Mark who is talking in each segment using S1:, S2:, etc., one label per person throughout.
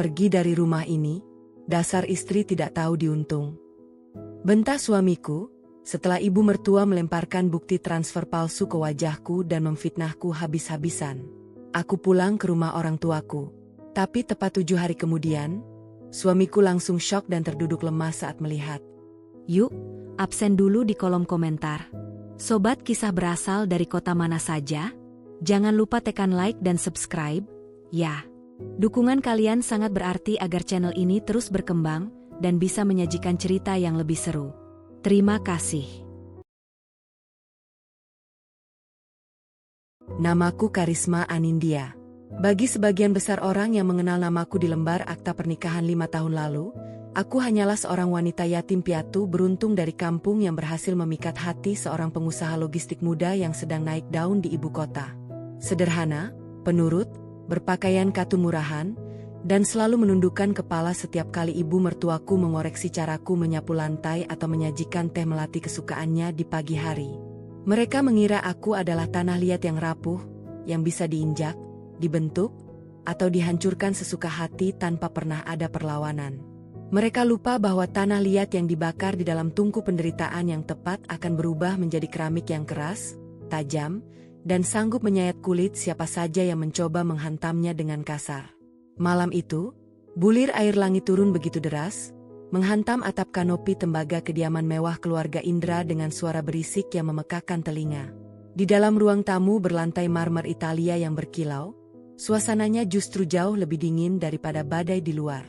S1: pergi dari rumah ini, dasar istri tidak tahu diuntung. Bentak suamiku, setelah ibu mertua melemparkan bukti transfer palsu ke wajahku dan memfitnahku habis-habisan. Aku pulang ke rumah orang tuaku. Tapi tepat 7 hari kemudian, suamiku langsung syok dan terduduk lemas saat melihat.
S2: Yuk, absen dulu di kolom komentar. Sobat kisah berasal dari kota mana saja? Jangan lupa tekan like dan subscribe, ya. Dukungan kalian sangat berarti agar channel ini terus berkembang dan bisa menyajikan cerita yang lebih seru. Terima kasih.
S1: Namaku Karisma Anindya. Bagi sebagian besar orang yang mengenal namaku di lembar akta pernikahan 5 tahun lalu, aku hanyalah seorang wanita yatim piatu beruntung dari kampung yang berhasil memikat hati seorang pengusaha logistik muda yang sedang naik daun di ibu kota. Sederhana, penurut, berpakaian katun murahan, dan selalu menundukkan kepala setiap kali ibu mertuaku mengoreksi caraku menyapu lantai atau menyajikan teh melati kesukaannya di pagi hari. Mereka mengira aku adalah tanah liat yang rapuh, yang bisa diinjak, dibentuk, atau dihancurkan sesuka hati tanpa pernah ada perlawanan. Mereka lupa bahwa tanah liat yang dibakar di dalam tungku penderitaan yang tepat akan berubah menjadi keramik yang keras, tajam, dan sanggup menyayat kulit siapa saja yang mencoba menghantamnya dengan kasar. Malam itu, bulir air langit turun begitu deras, menghantam atap kanopi tembaga kediaman mewah keluarga Indra dengan suara berisik yang memekakkan telinga. Di dalam ruang tamu berlantai marmer Italia yang berkilau, suasananya justru jauh lebih dingin daripada badai di luar.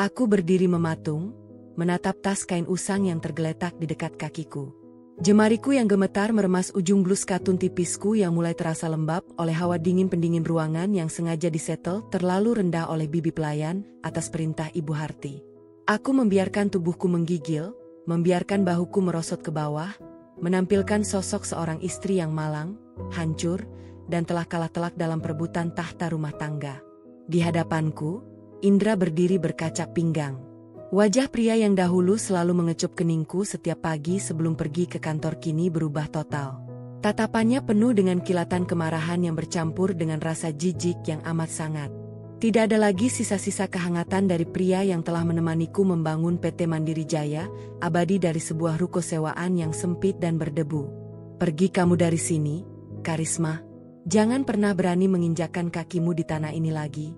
S1: Aku berdiri mematung, menatap tas kain usang yang tergeletak di dekat kakiku. Jemariku yang gemetar meremas ujung blus katun tipisku yang mulai terasa lembab oleh hawa dingin pendingin ruangan yang sengaja disetel terlalu rendah oleh bibi pelayan atas perintah Ibu Harti. Aku membiarkan tubuhku menggigil, membiarkan bahuku merosot ke bawah, menampilkan sosok seorang istri yang malang, hancur, dan telah kalah telak dalam perebutan tahta rumah tangga. Di hadapanku, Indra berdiri berkacak pinggang. Wajah pria yang dahulu selalu mengecup keningku setiap pagi sebelum pergi ke kantor kini berubah total. Tatapannya penuh dengan kilatan kemarahan yang bercampur dengan rasa jijik yang amat sangat. Tidak ada lagi sisa-sisa kehangatan dari pria yang telah menemaniku membangun PT Mandiri Jaya, abadi dari sebuah ruko sewaan yang sempit dan berdebu. Pergi kamu dari sini, Karisma. Jangan pernah berani menginjakkan kakimu di tanah ini lagi.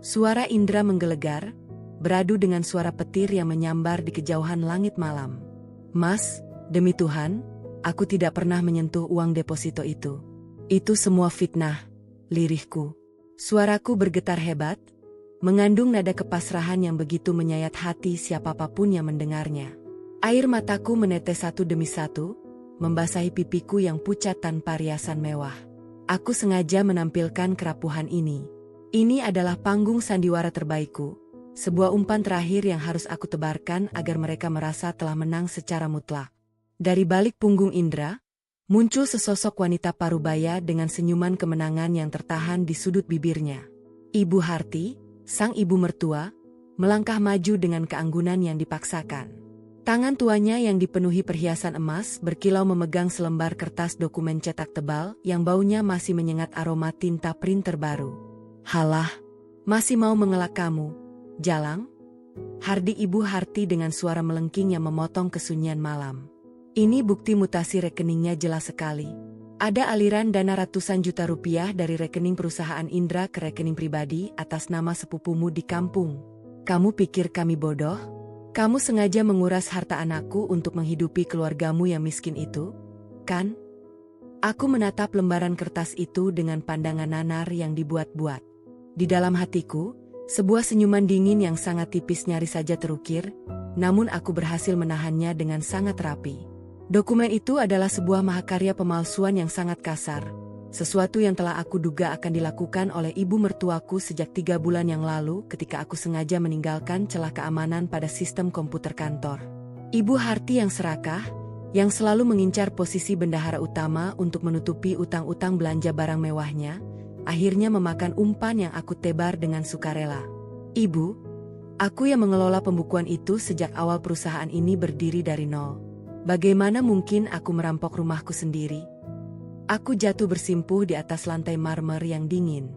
S1: Suara Indra menggelegar, beradu dengan suara petir yang menyambar di kejauhan langit malam. Mas, demi Tuhan, aku tidak pernah menyentuh uang deposito itu. Itu semua fitnah, lirihku. Suaraku bergetar hebat, mengandung nada kepasrahan yang begitu menyayat hati siapapun yang mendengarnya. Air mataku menetes satu demi satu, membasahi pipiku yang pucat tanpa riasan mewah. Aku sengaja menampilkan kerapuhan ini. Ini adalah panggung sandiwara terbaikku. Sebuah umpan terakhir yang harus aku tebarkan agar mereka merasa telah menang secara mutlak. Dari balik punggung Indra, muncul sesosok wanita parubaya dengan senyuman kemenangan yang tertahan di sudut bibirnya. Ibu Harti, sang ibu mertua, melangkah maju dengan keanggunan yang dipaksakan. Tangan tuanya yang dipenuhi perhiasan emas berkilau memegang selembar kertas dokumen cetak tebal yang baunya masih menyengat aroma tinta printer baru. Halah, masih mau mengelak kamu? Jalang? Hardi Ibu Harti dengan suara melengking yang memotong kesunyian malam. Ini bukti mutasi rekeningnya jelas sekali. Ada aliran dana ratusan juta rupiah dari rekening perusahaan Indra ke rekening pribadi atas nama sepupumu di kampung. Kamu pikir kami bodoh? Kamu sengaja menguras harta anakku untuk menghidupi keluargamu yang miskin itu, kan? Aku menatap lembaran kertas itu dengan pandangan nanar yang dibuat-buat. Di dalam hatiku, sebuah senyuman dingin yang sangat tipis nyaris saja terukir, namun aku berhasil menahannya dengan sangat rapi. Dokumen itu adalah sebuah mahakarya pemalsuan yang sangat kasar, sesuatu yang telah aku duga akan dilakukan oleh ibu mertuaku sejak 3 bulan yang lalu ketika aku sengaja meninggalkan celah keamanan pada sistem komputer kantor. Ibu Harti yang serakah, yang selalu mengincar posisi bendahara utama untuk menutupi utang-utang belanja barang mewahnya, akhirnya memakan umpan yang aku tebar dengan sukarela. Ibu, aku yang mengelola pembukuan itu sejak awal perusahaan ini berdiri dari nol. Bagaimana mungkin aku merampok rumahku sendiri? Aku jatuh bersimpuh di atas lantai marmer yang dingin.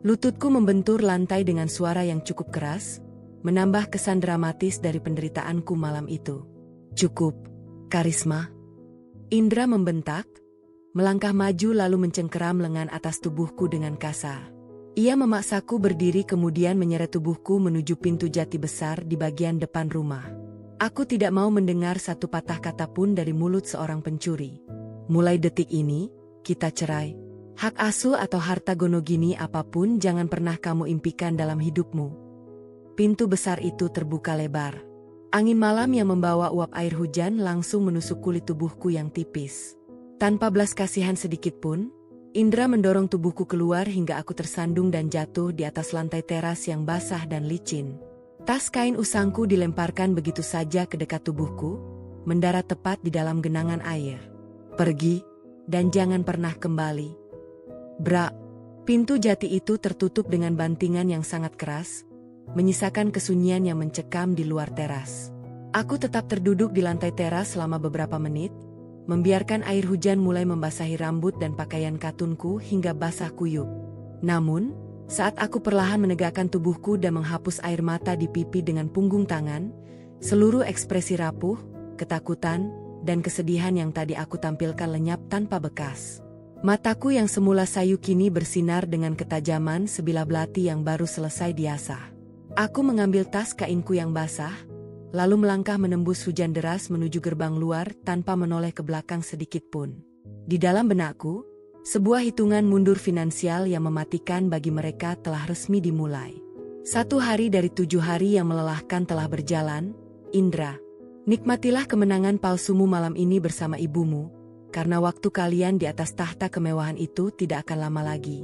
S1: Lututku membentur lantai dengan suara yang cukup keras, menambah kesan dramatis dari penderitaanku malam itu. Cukup, Karisma. Indra membentak, melangkah maju lalu mencengkeram lengan atas tubuhku dengan kasar. Ia memaksaku berdiri kemudian menyeret tubuhku menuju pintu jati besar di bagian depan rumah. Aku tidak mau mendengar satu patah kata pun dari mulut seorang pencuri. Mulai detik ini, kita cerai. Hak asuh atau harta gonogini apapun jangan pernah kamu impikan dalam hidupmu. Pintu besar itu terbuka lebar. Angin malam yang membawa uap air hujan langsung menusuk kulit tubuhku yang tipis. Tanpa belas kasihan sedikit pun, Indra mendorong tubuhku keluar hingga aku tersandung dan jatuh di atas lantai teras yang basah dan licin. Tas kain usangku dilemparkan begitu saja ke dekat tubuhku, mendarat tepat di dalam genangan air. Pergi, dan jangan pernah kembali. Brak, pintu jati itu tertutup dengan bantingan yang sangat keras, menyisakan kesunyian yang mencekam di luar teras. Aku tetap terduduk di lantai teras selama beberapa menit, membiarkan air hujan mulai membasahi rambut dan pakaian katunku hingga basah kuyup. Namun, saat aku perlahan menegakkan tubuhku dan menghapus air mata di pipi dengan punggung tangan, seluruh ekspresi rapuh, ketakutan, dan kesedihan yang tadi aku tampilkan lenyap tanpa bekas. Mataku yang semula sayu kini bersinar dengan ketajaman sebilah belati yang baru selesai diasah. Aku mengambil tas kainku yang basah, lalu melangkah menembus hujan deras menuju gerbang luar tanpa menoleh ke belakang sedikit pun. Di dalam benakku, sebuah hitungan mundur finansial yang mematikan bagi mereka telah resmi dimulai. 1 hari dari 7 hari yang melelahkan telah berjalan. Indra, nikmatilah kemenangan palsumu malam ini bersama ibumu, karena waktu kalian di atas tahta kemewahan itu tidak akan lama lagi.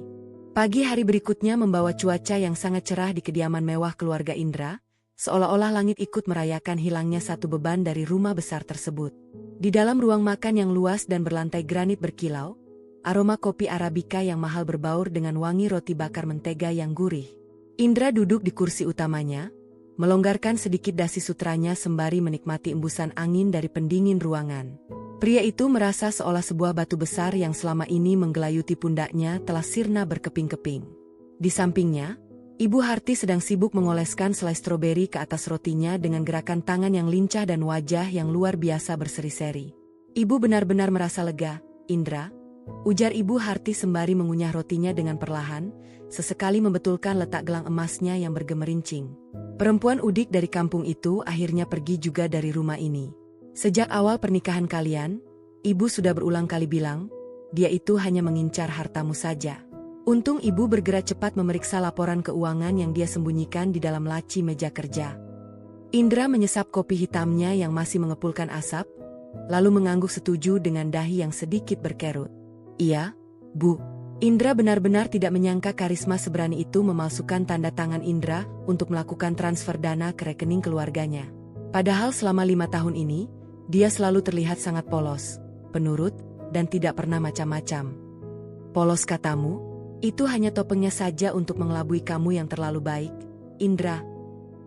S1: Pagi hari berikutnya membawa cuaca yang sangat cerah di kediaman mewah keluarga Indra, seolah-olah langit ikut merayakan hilangnya satu beban dari rumah besar tersebut. Di dalam ruang makan yang luas dan berlantai granit berkilau, aroma kopi Arabica yang mahal berbaur dengan wangi roti bakar mentega yang gurih. Indra duduk di kursi utamanya, melonggarkan sedikit dasi sutranya sembari menikmati embusan angin dari pendingin ruangan. Pria itu merasa seolah sebuah batu besar yang selama ini menggelayuti pundaknya telah sirna berkeping-keping. Di sampingnya, Ibu Harti sedang sibuk mengoleskan selai stroberi ke atas rotinya dengan gerakan tangan yang lincah dan wajah yang luar biasa berseri-seri. Ibu benar-benar merasa lega, Indra, ujar Ibu Harti sembari mengunyah rotinya dengan perlahan, sesekali membetulkan letak gelang emasnya yang bergemerincing. Perempuan udik dari kampung itu akhirnya pergi juga dari rumah ini. Sejak awal pernikahan kalian, ibu sudah berulang kali bilang, dia itu hanya mengincar hartamu saja. Untung ibu bergerak cepat memeriksa laporan keuangan yang dia sembunyikan di dalam laci meja kerja. Indra menyesap kopi hitamnya yang masih mengepulkan asap, lalu mengangguk setuju dengan dahi yang sedikit berkerut. Iya, Bu. Indra benar-benar tidak menyangka Karisma seberani itu memalsukan tanda tangan Indra untuk melakukan transfer dana ke rekening keluarganya. Padahal selama 5 tahun ini, dia selalu terlihat sangat polos, penurut, dan tidak pernah macam-macam. Polos katamu? Itu hanya topengnya saja untuk mengelabui kamu yang terlalu baik, Indra.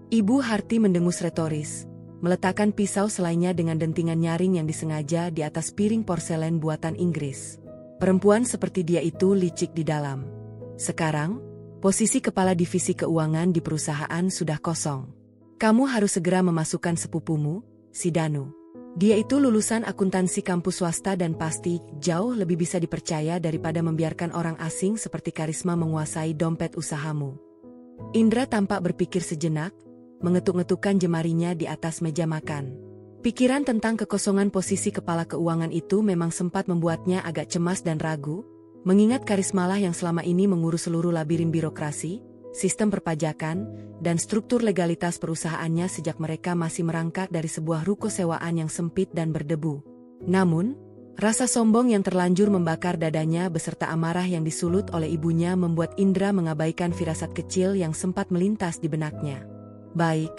S1: Ibu Harti mendengus retoris, meletakkan pisau selainnya dengan dentingan nyaring yang disengaja di atas piring porselen buatan Inggris. Perempuan seperti dia itu licik di dalam. Sekarang, posisi kepala divisi keuangan di perusahaan sudah kosong. Kamu harus segera memasukkan sepupumu, si Danu. Dia itu lulusan akuntansi kampus swasta dan pasti jauh lebih bisa dipercaya daripada membiarkan orang asing seperti Karisma menguasai dompet usahamu. Indra tampak berpikir sejenak, mengetuk-ngetukkan jemarinya di atas meja makan. Pikiran tentang kekosongan posisi kepala keuangan itu memang sempat membuatnya agak cemas dan ragu, mengingat Karismalah yang selama ini mengurus seluruh labirin birokrasi, sistem perpajakan, dan struktur legalitas perusahaannya sejak mereka masih merangkak dari sebuah ruko sewaan yang sempit dan berdebu. Namun, rasa sombong yang terlanjur membakar dadanya beserta amarah yang disulut oleh ibunya membuat Indra mengabaikan firasat kecil yang sempat melintas di benaknya. Baik,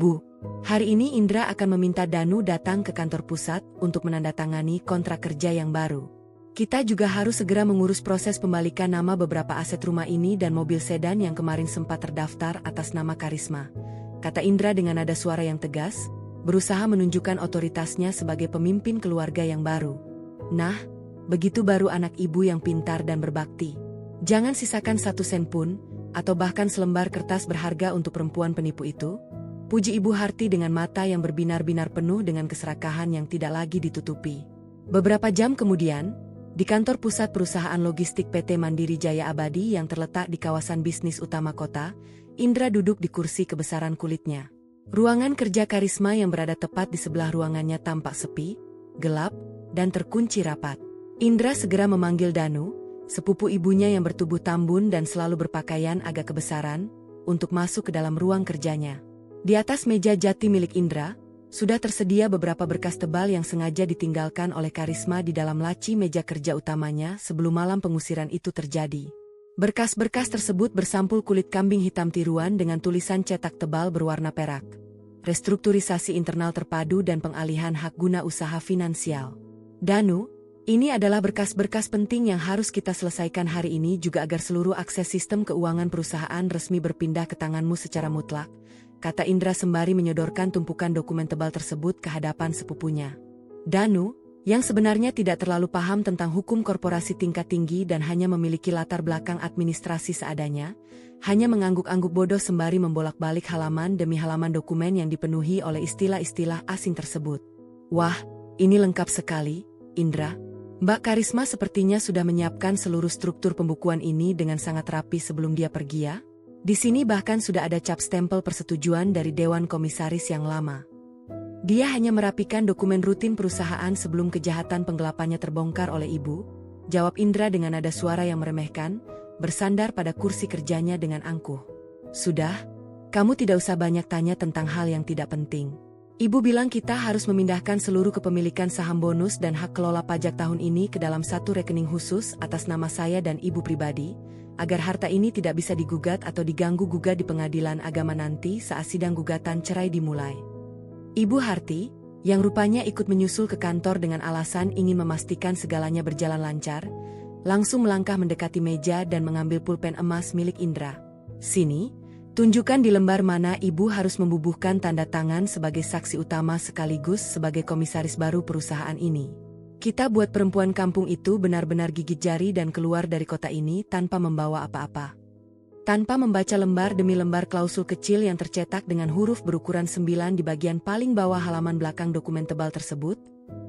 S1: Bu. Hari ini Indra akan meminta Danu datang ke kantor pusat untuk menandatangani kontrak kerja yang baru. Kita juga harus segera mengurus proses pembalikan nama beberapa aset rumah ini dan mobil sedan yang kemarin sempat terdaftar atas nama Karisma, kata Indra dengan nada suara yang tegas, berusaha menunjukkan otoritasnya sebagai pemimpin keluarga yang baru. Nah, begitu baru anak ibu yang pintar dan berbakti. Jangan sisakan 1 sen pun, atau bahkan selembar kertas berharga untuk perempuan penipu itu? Puji Ibu Harti dengan mata yang berbinar-binar penuh dengan keserakahan yang tidak lagi ditutupi. Beberapa jam kemudian, di kantor pusat perusahaan logistik PT Mandiri Jaya Abadi yang terletak di kawasan bisnis utama kota, Indra duduk di kursi kebesaran kulitnya. Ruangan kerja Karisma yang berada tepat di sebelah ruangannya tampak sepi, gelap, dan terkunci rapat. Indra segera memanggil Danu, sepupu ibunya yang bertubuh tambun dan selalu berpakaian agak kebesaran, untuk masuk ke dalam ruang kerjanya. Di atas meja jati milik Indra, sudah tersedia beberapa berkas tebal yang sengaja ditinggalkan oleh Karisma di dalam laci meja kerja utamanya sebelum malam pengusiran itu terjadi. Berkas-berkas tersebut bersampul kulit kambing hitam tiruan dengan tulisan cetak tebal berwarna perak. Restrukturisasi internal terpadu dan pengalihan hak guna usaha finansial. Danu, ini adalah berkas-berkas penting yang harus kita selesaikan hari ini juga agar seluruh akses sistem keuangan perusahaan resmi berpindah ke tanganmu secara mutlak, kata Indra sembari menyodorkan tumpukan dokumen tebal tersebut ke hadapan sepupunya. Danu, yang sebenarnya tidak terlalu paham tentang hukum korporasi tingkat tinggi dan hanya memiliki latar belakang administrasi seadanya, hanya mengangguk-angguk bodoh sembari membolak-balik halaman demi halaman dokumen yang dipenuhi oleh istilah-istilah asing tersebut. Wah, ini lengkap sekali, Indra. Mbak Karisma sepertinya sudah menyiapkan seluruh struktur pembukuan ini dengan sangat rapi sebelum dia pergi ya. Di sini bahkan sudah ada cap stempel persetujuan dari Dewan Komisaris yang lama. Dia hanya merapikan dokumen rutin perusahaan sebelum kejahatan penggelapannya terbongkar oleh ibu, jawab Indra dengan nada suara yang meremehkan, bersandar pada kursi kerjanya dengan angkuh. Sudah, kamu tidak usah banyak tanya tentang hal yang tidak penting. Ibu bilang kita harus memindahkan seluruh kepemilikan saham bonus dan hak kelola pajak tahun ini ke dalam satu rekening khusus atas nama saya dan ibu pribadi, agar harta ini tidak bisa digugat atau diganggu-gugat di pengadilan agama nanti saat sidang gugatan cerai dimulai. Ibu Harti, yang rupanya ikut menyusul ke kantor dengan alasan ingin memastikan segalanya berjalan lancar, langsung melangkah mendekati meja dan mengambil pulpen emas milik Indra. Sini, tunjukkan di lembar mana ibu harus membubuhkan tanda tangan sebagai saksi utama sekaligus sebagai komisaris baru perusahaan ini. Kita buat perempuan kampung itu benar-benar gigit jari dan keluar dari kota ini tanpa membawa apa-apa. Tanpa membaca lembar demi lembar klausul kecil yang tercetak dengan huruf berukuran 9 di bagian paling bawah halaman belakang dokumen tebal tersebut,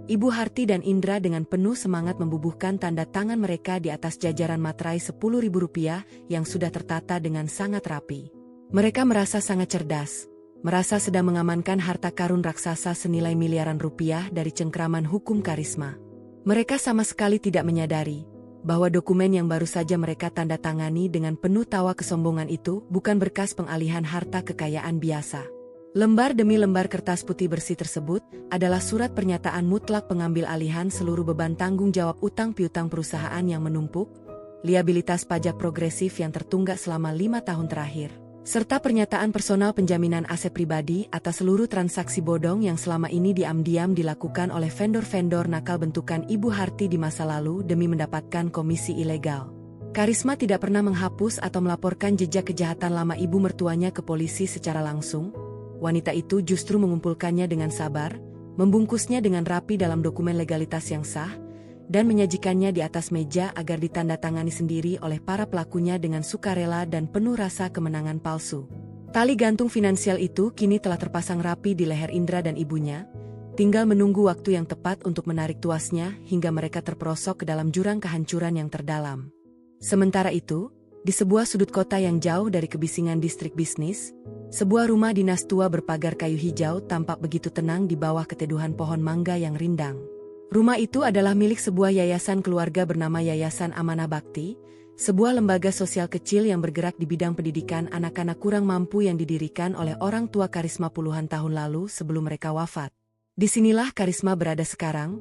S1: Ibu Harti dan Indra dengan penuh semangat membubuhkan tanda tangan mereka di atas jajaran materai Rp10.000 yang sudah tertata dengan sangat rapi. Mereka merasa sangat cerdas, merasa sedang mengamankan harta karun raksasa senilai miliaran rupiah dari cengkraman hukum Karisma. Mereka sama sekali tidak menyadari bahwa dokumen yang baru saja mereka tanda tangani dengan penuh tawa kesombongan itu bukan berkas pengalihan harta kekayaan biasa. Lembar demi lembar kertas putih bersih tersebut adalah surat pernyataan mutlak pengambil alihan seluruh beban tanggung jawab utang piutang perusahaan yang menumpuk, liabilitas pajak progresif yang tertunggak selama 5 tahun terakhir, serta pernyataan personal penjaminan aset pribadi atas seluruh transaksi bodong yang selama ini diam-diam dilakukan oleh vendor-vendor nakal bentukan Ibu Harti di masa lalu demi mendapatkan komisi ilegal. Karisma tidak pernah menghapus atau melaporkan jejak kejahatan lama ibu mertuanya ke polisi secara langsung. Wanita itu justru mengumpulkannya dengan sabar, membungkusnya dengan rapi dalam dokumen legalitas yang sah, dan menyajikannya di atas meja agar ditandatangani sendiri oleh para pelakunya dengan sukarela dan penuh rasa kemenangan palsu. Tali gantung finansial itu kini telah terpasang rapi di leher Indra dan ibunya, tinggal menunggu waktu yang tepat untuk menarik tuasnya hingga mereka terperosok ke dalam jurang kehancuran yang terdalam. Sementara itu, di sebuah sudut kota yang jauh dari kebisingan distrik bisnis, sebuah rumah dinas tua berpagar kayu hijau tampak begitu tenang di bawah keteduhan pohon mangga yang rindang. Rumah itu adalah milik sebuah yayasan keluarga bernama Yayasan Amanah Bakti, sebuah lembaga sosial kecil yang bergerak di bidang pendidikan anak-anak kurang mampu yang didirikan oleh orang tua Karisma puluhan tahun lalu sebelum mereka wafat. Disinilah Karisma berada sekarang,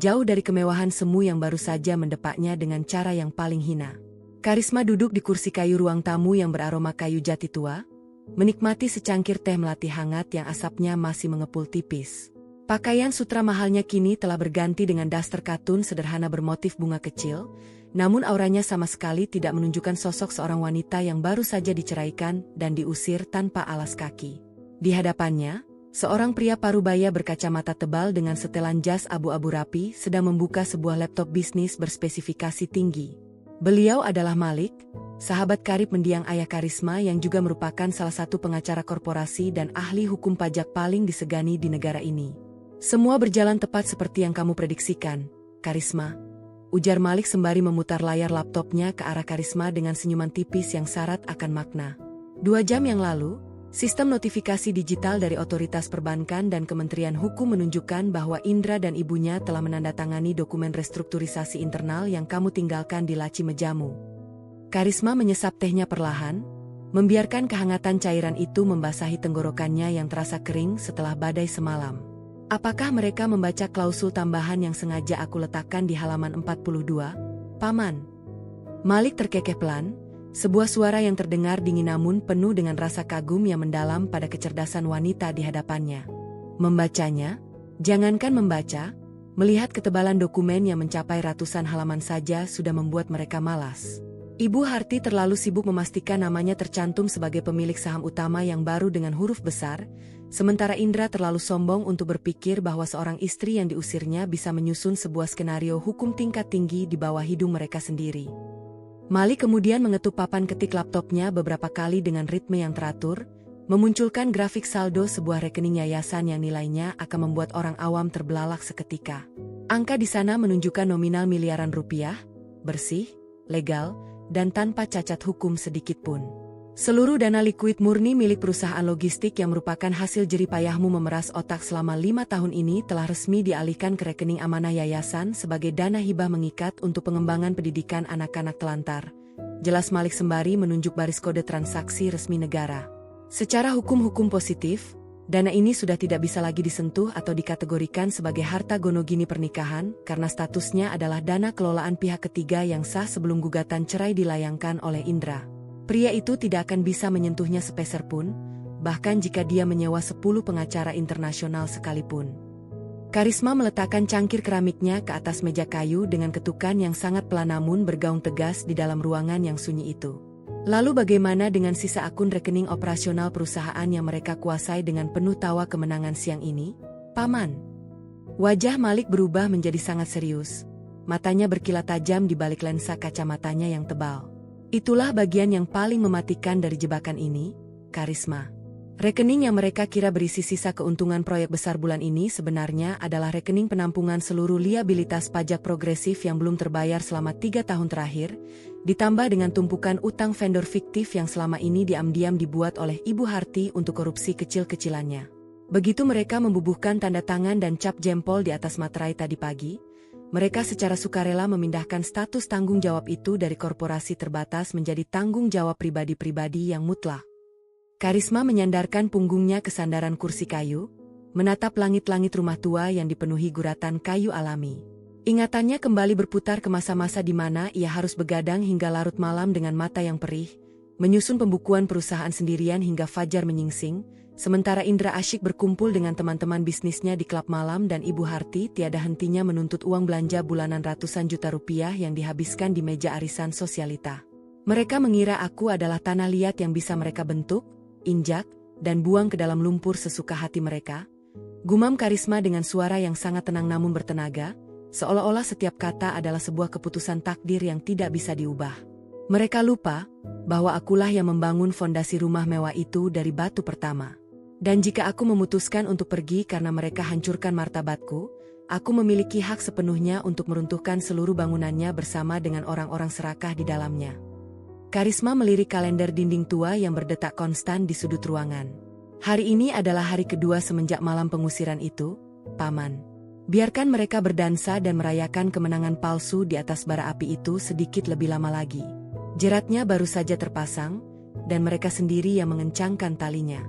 S1: jauh dari kemewahan semu yang baru saja mendepaknya dengan cara yang paling hina. Karisma duduk di kursi kayu ruang tamu yang beraroma kayu jati tua, menikmati secangkir teh melati hangat yang asapnya masih mengepul tipis. Pakaian sutra mahalnya kini telah berganti dengan daster katun sederhana bermotif bunga kecil, namun auranya sama sekali tidak menunjukkan sosok seorang wanita yang baru saja diceraikan dan diusir tanpa alas kaki. Di hadapannya, seorang pria parubaya berkacamata tebal dengan setelan jas abu-abu rapi sedang membuka sebuah laptop bisnis berspesifikasi tinggi. Beliau adalah Malik, sahabat karib mendiang ayah Karisma yang juga merupakan salah satu pengacara korporasi dan ahli hukum pajak paling disegani di negara ini. Semua berjalan tepat seperti yang kamu prediksikan, Karisma. Ujar Malik sembari memutar layar laptopnya ke arah Karisma dengan senyuman tipis yang syarat akan makna. 2 jam yang lalu, sistem notifikasi digital dari Otoritas Perbankan dan Kementerian Hukum menunjukkan bahwa Indra dan ibunya telah menandatangani dokumen restrukturisasi internal yang kamu tinggalkan di laci mejamu. Karisma menyesap tehnya perlahan, membiarkan kehangatan cairan itu membasahi tenggorokannya yang terasa kering setelah badai semalam. Apakah mereka membaca klausul tambahan yang sengaja aku letakkan di halaman 42, Paman? Malik terkekeh pelan, sebuah suara yang terdengar dingin namun penuh dengan rasa kagum yang mendalam pada kecerdasan wanita di hadapannya. Membacanya? Jangankan membaca, melihat ketebalan dokumen yang mencapai ratusan halaman saja sudah membuat mereka malas. Ibu Harti terlalu sibuk memastikan namanya tercantum sebagai pemilik saham utama yang baru dengan huruf besar, sementara Indra terlalu sombong untuk berpikir bahwa seorang istri yang diusirnya bisa menyusun sebuah skenario hukum tingkat tinggi di bawah hidung mereka sendiri. Malik kemudian mengetuk papan ketik laptopnya beberapa kali dengan ritme yang teratur, memunculkan grafik saldo sebuah rekening yayasan yang nilainya akan membuat orang awam terbelalak seketika. Angka di sana menunjukkan nominal miliaran rupiah, bersih, legal, dan tanpa cacat hukum sedikitpun. Seluruh dana likuid murni milik perusahaan logistik yang merupakan hasil jeripayahmu memeras otak selama 5 tahun ini telah resmi dialihkan ke rekening amanah yayasan sebagai dana hibah mengikat untuk pengembangan pendidikan anak-anak telantar. Jelas Malik sembari menunjuk baris kode transaksi resmi negara. Secara hukum positif, dana ini sudah tidak bisa lagi disentuh atau dikategorikan sebagai harta gono gini pernikahan karena statusnya adalah dana kelolaan pihak ketiga yang sah sebelum gugatan cerai dilayangkan oleh Indra. Pria itu tidak akan bisa menyentuhnya sepeser pun, bahkan jika dia menyewa 10 pengacara internasional sekalipun. Karisma meletakkan cangkir keramiknya ke atas meja kayu dengan ketukan yang sangat pelan namun bergaung tegas di dalam ruangan yang sunyi itu. Lalu bagaimana dengan sisa akun rekening operasional perusahaan yang mereka kuasai dengan penuh tawa kemenangan siang ini? Paman. Wajah Malik berubah menjadi sangat serius. Matanya berkilat tajam di balik lensa kacamatanya yang tebal. Itulah bagian yang paling mematikan dari jebakan ini, Karisma. Rekening yang mereka kira berisi sisa keuntungan proyek besar bulan ini sebenarnya adalah rekening penampungan seluruh liabilitas pajak progresif yang belum terbayar selama 3 tahun terakhir, ditambah dengan tumpukan utang vendor fiktif yang selama ini diam-diam dibuat oleh Ibu Harti untuk korupsi kecil-kecilannya. Begitu mereka membubuhkan tanda tangan dan cap jempol di atas materai tadi pagi, mereka secara sukarela memindahkan status tanggung jawab itu dari korporasi terbatas menjadi tanggung jawab pribadi-pribadi yang mutlak. Karisma menyandarkan punggungnya ke sandaran kursi kayu, menatap langit-langit rumah tua yang dipenuhi guratan kayu alami. Ingatannya kembali berputar ke masa-masa di mana ia harus begadang hingga larut malam dengan mata yang perih, menyusun pembukuan perusahaan sendirian hingga fajar menyingsing, sementara Indra asyik berkumpul dengan teman-teman bisnisnya di klub malam dan Ibu Harti tiada hentinya menuntut uang belanja bulanan ratusan juta rupiah yang dihabiskan di meja arisan sosialita. Mereka mengira aku adalah tanah liat yang bisa mereka bentuk, injak, dan buang ke dalam lumpur sesuka hati mereka. Gumam Karisma dengan suara yang sangat tenang namun bertenaga, seolah-olah setiap kata adalah sebuah keputusan takdir yang tidak bisa diubah. Mereka lupa bahwa akulah yang membangun fondasi rumah mewah itu dari batu pertama. Dan jika aku memutuskan untuk pergi karena mereka hancurkan martabatku, aku memiliki hak sepenuhnya untuk meruntuhkan seluruh bangunannya bersama dengan orang-orang serakah di dalamnya. Karisma melirik kalender dinding tua yang berdetak konstan di sudut ruangan. Hari ini adalah hari kedua semenjak malam pengusiran itu, Paman. Biarkan mereka berdansa dan merayakan kemenangan palsu di atas bara api itu sedikit lebih lama lagi. Jeratnya baru saja terpasang, dan mereka sendiri yang mengencangkan talinya.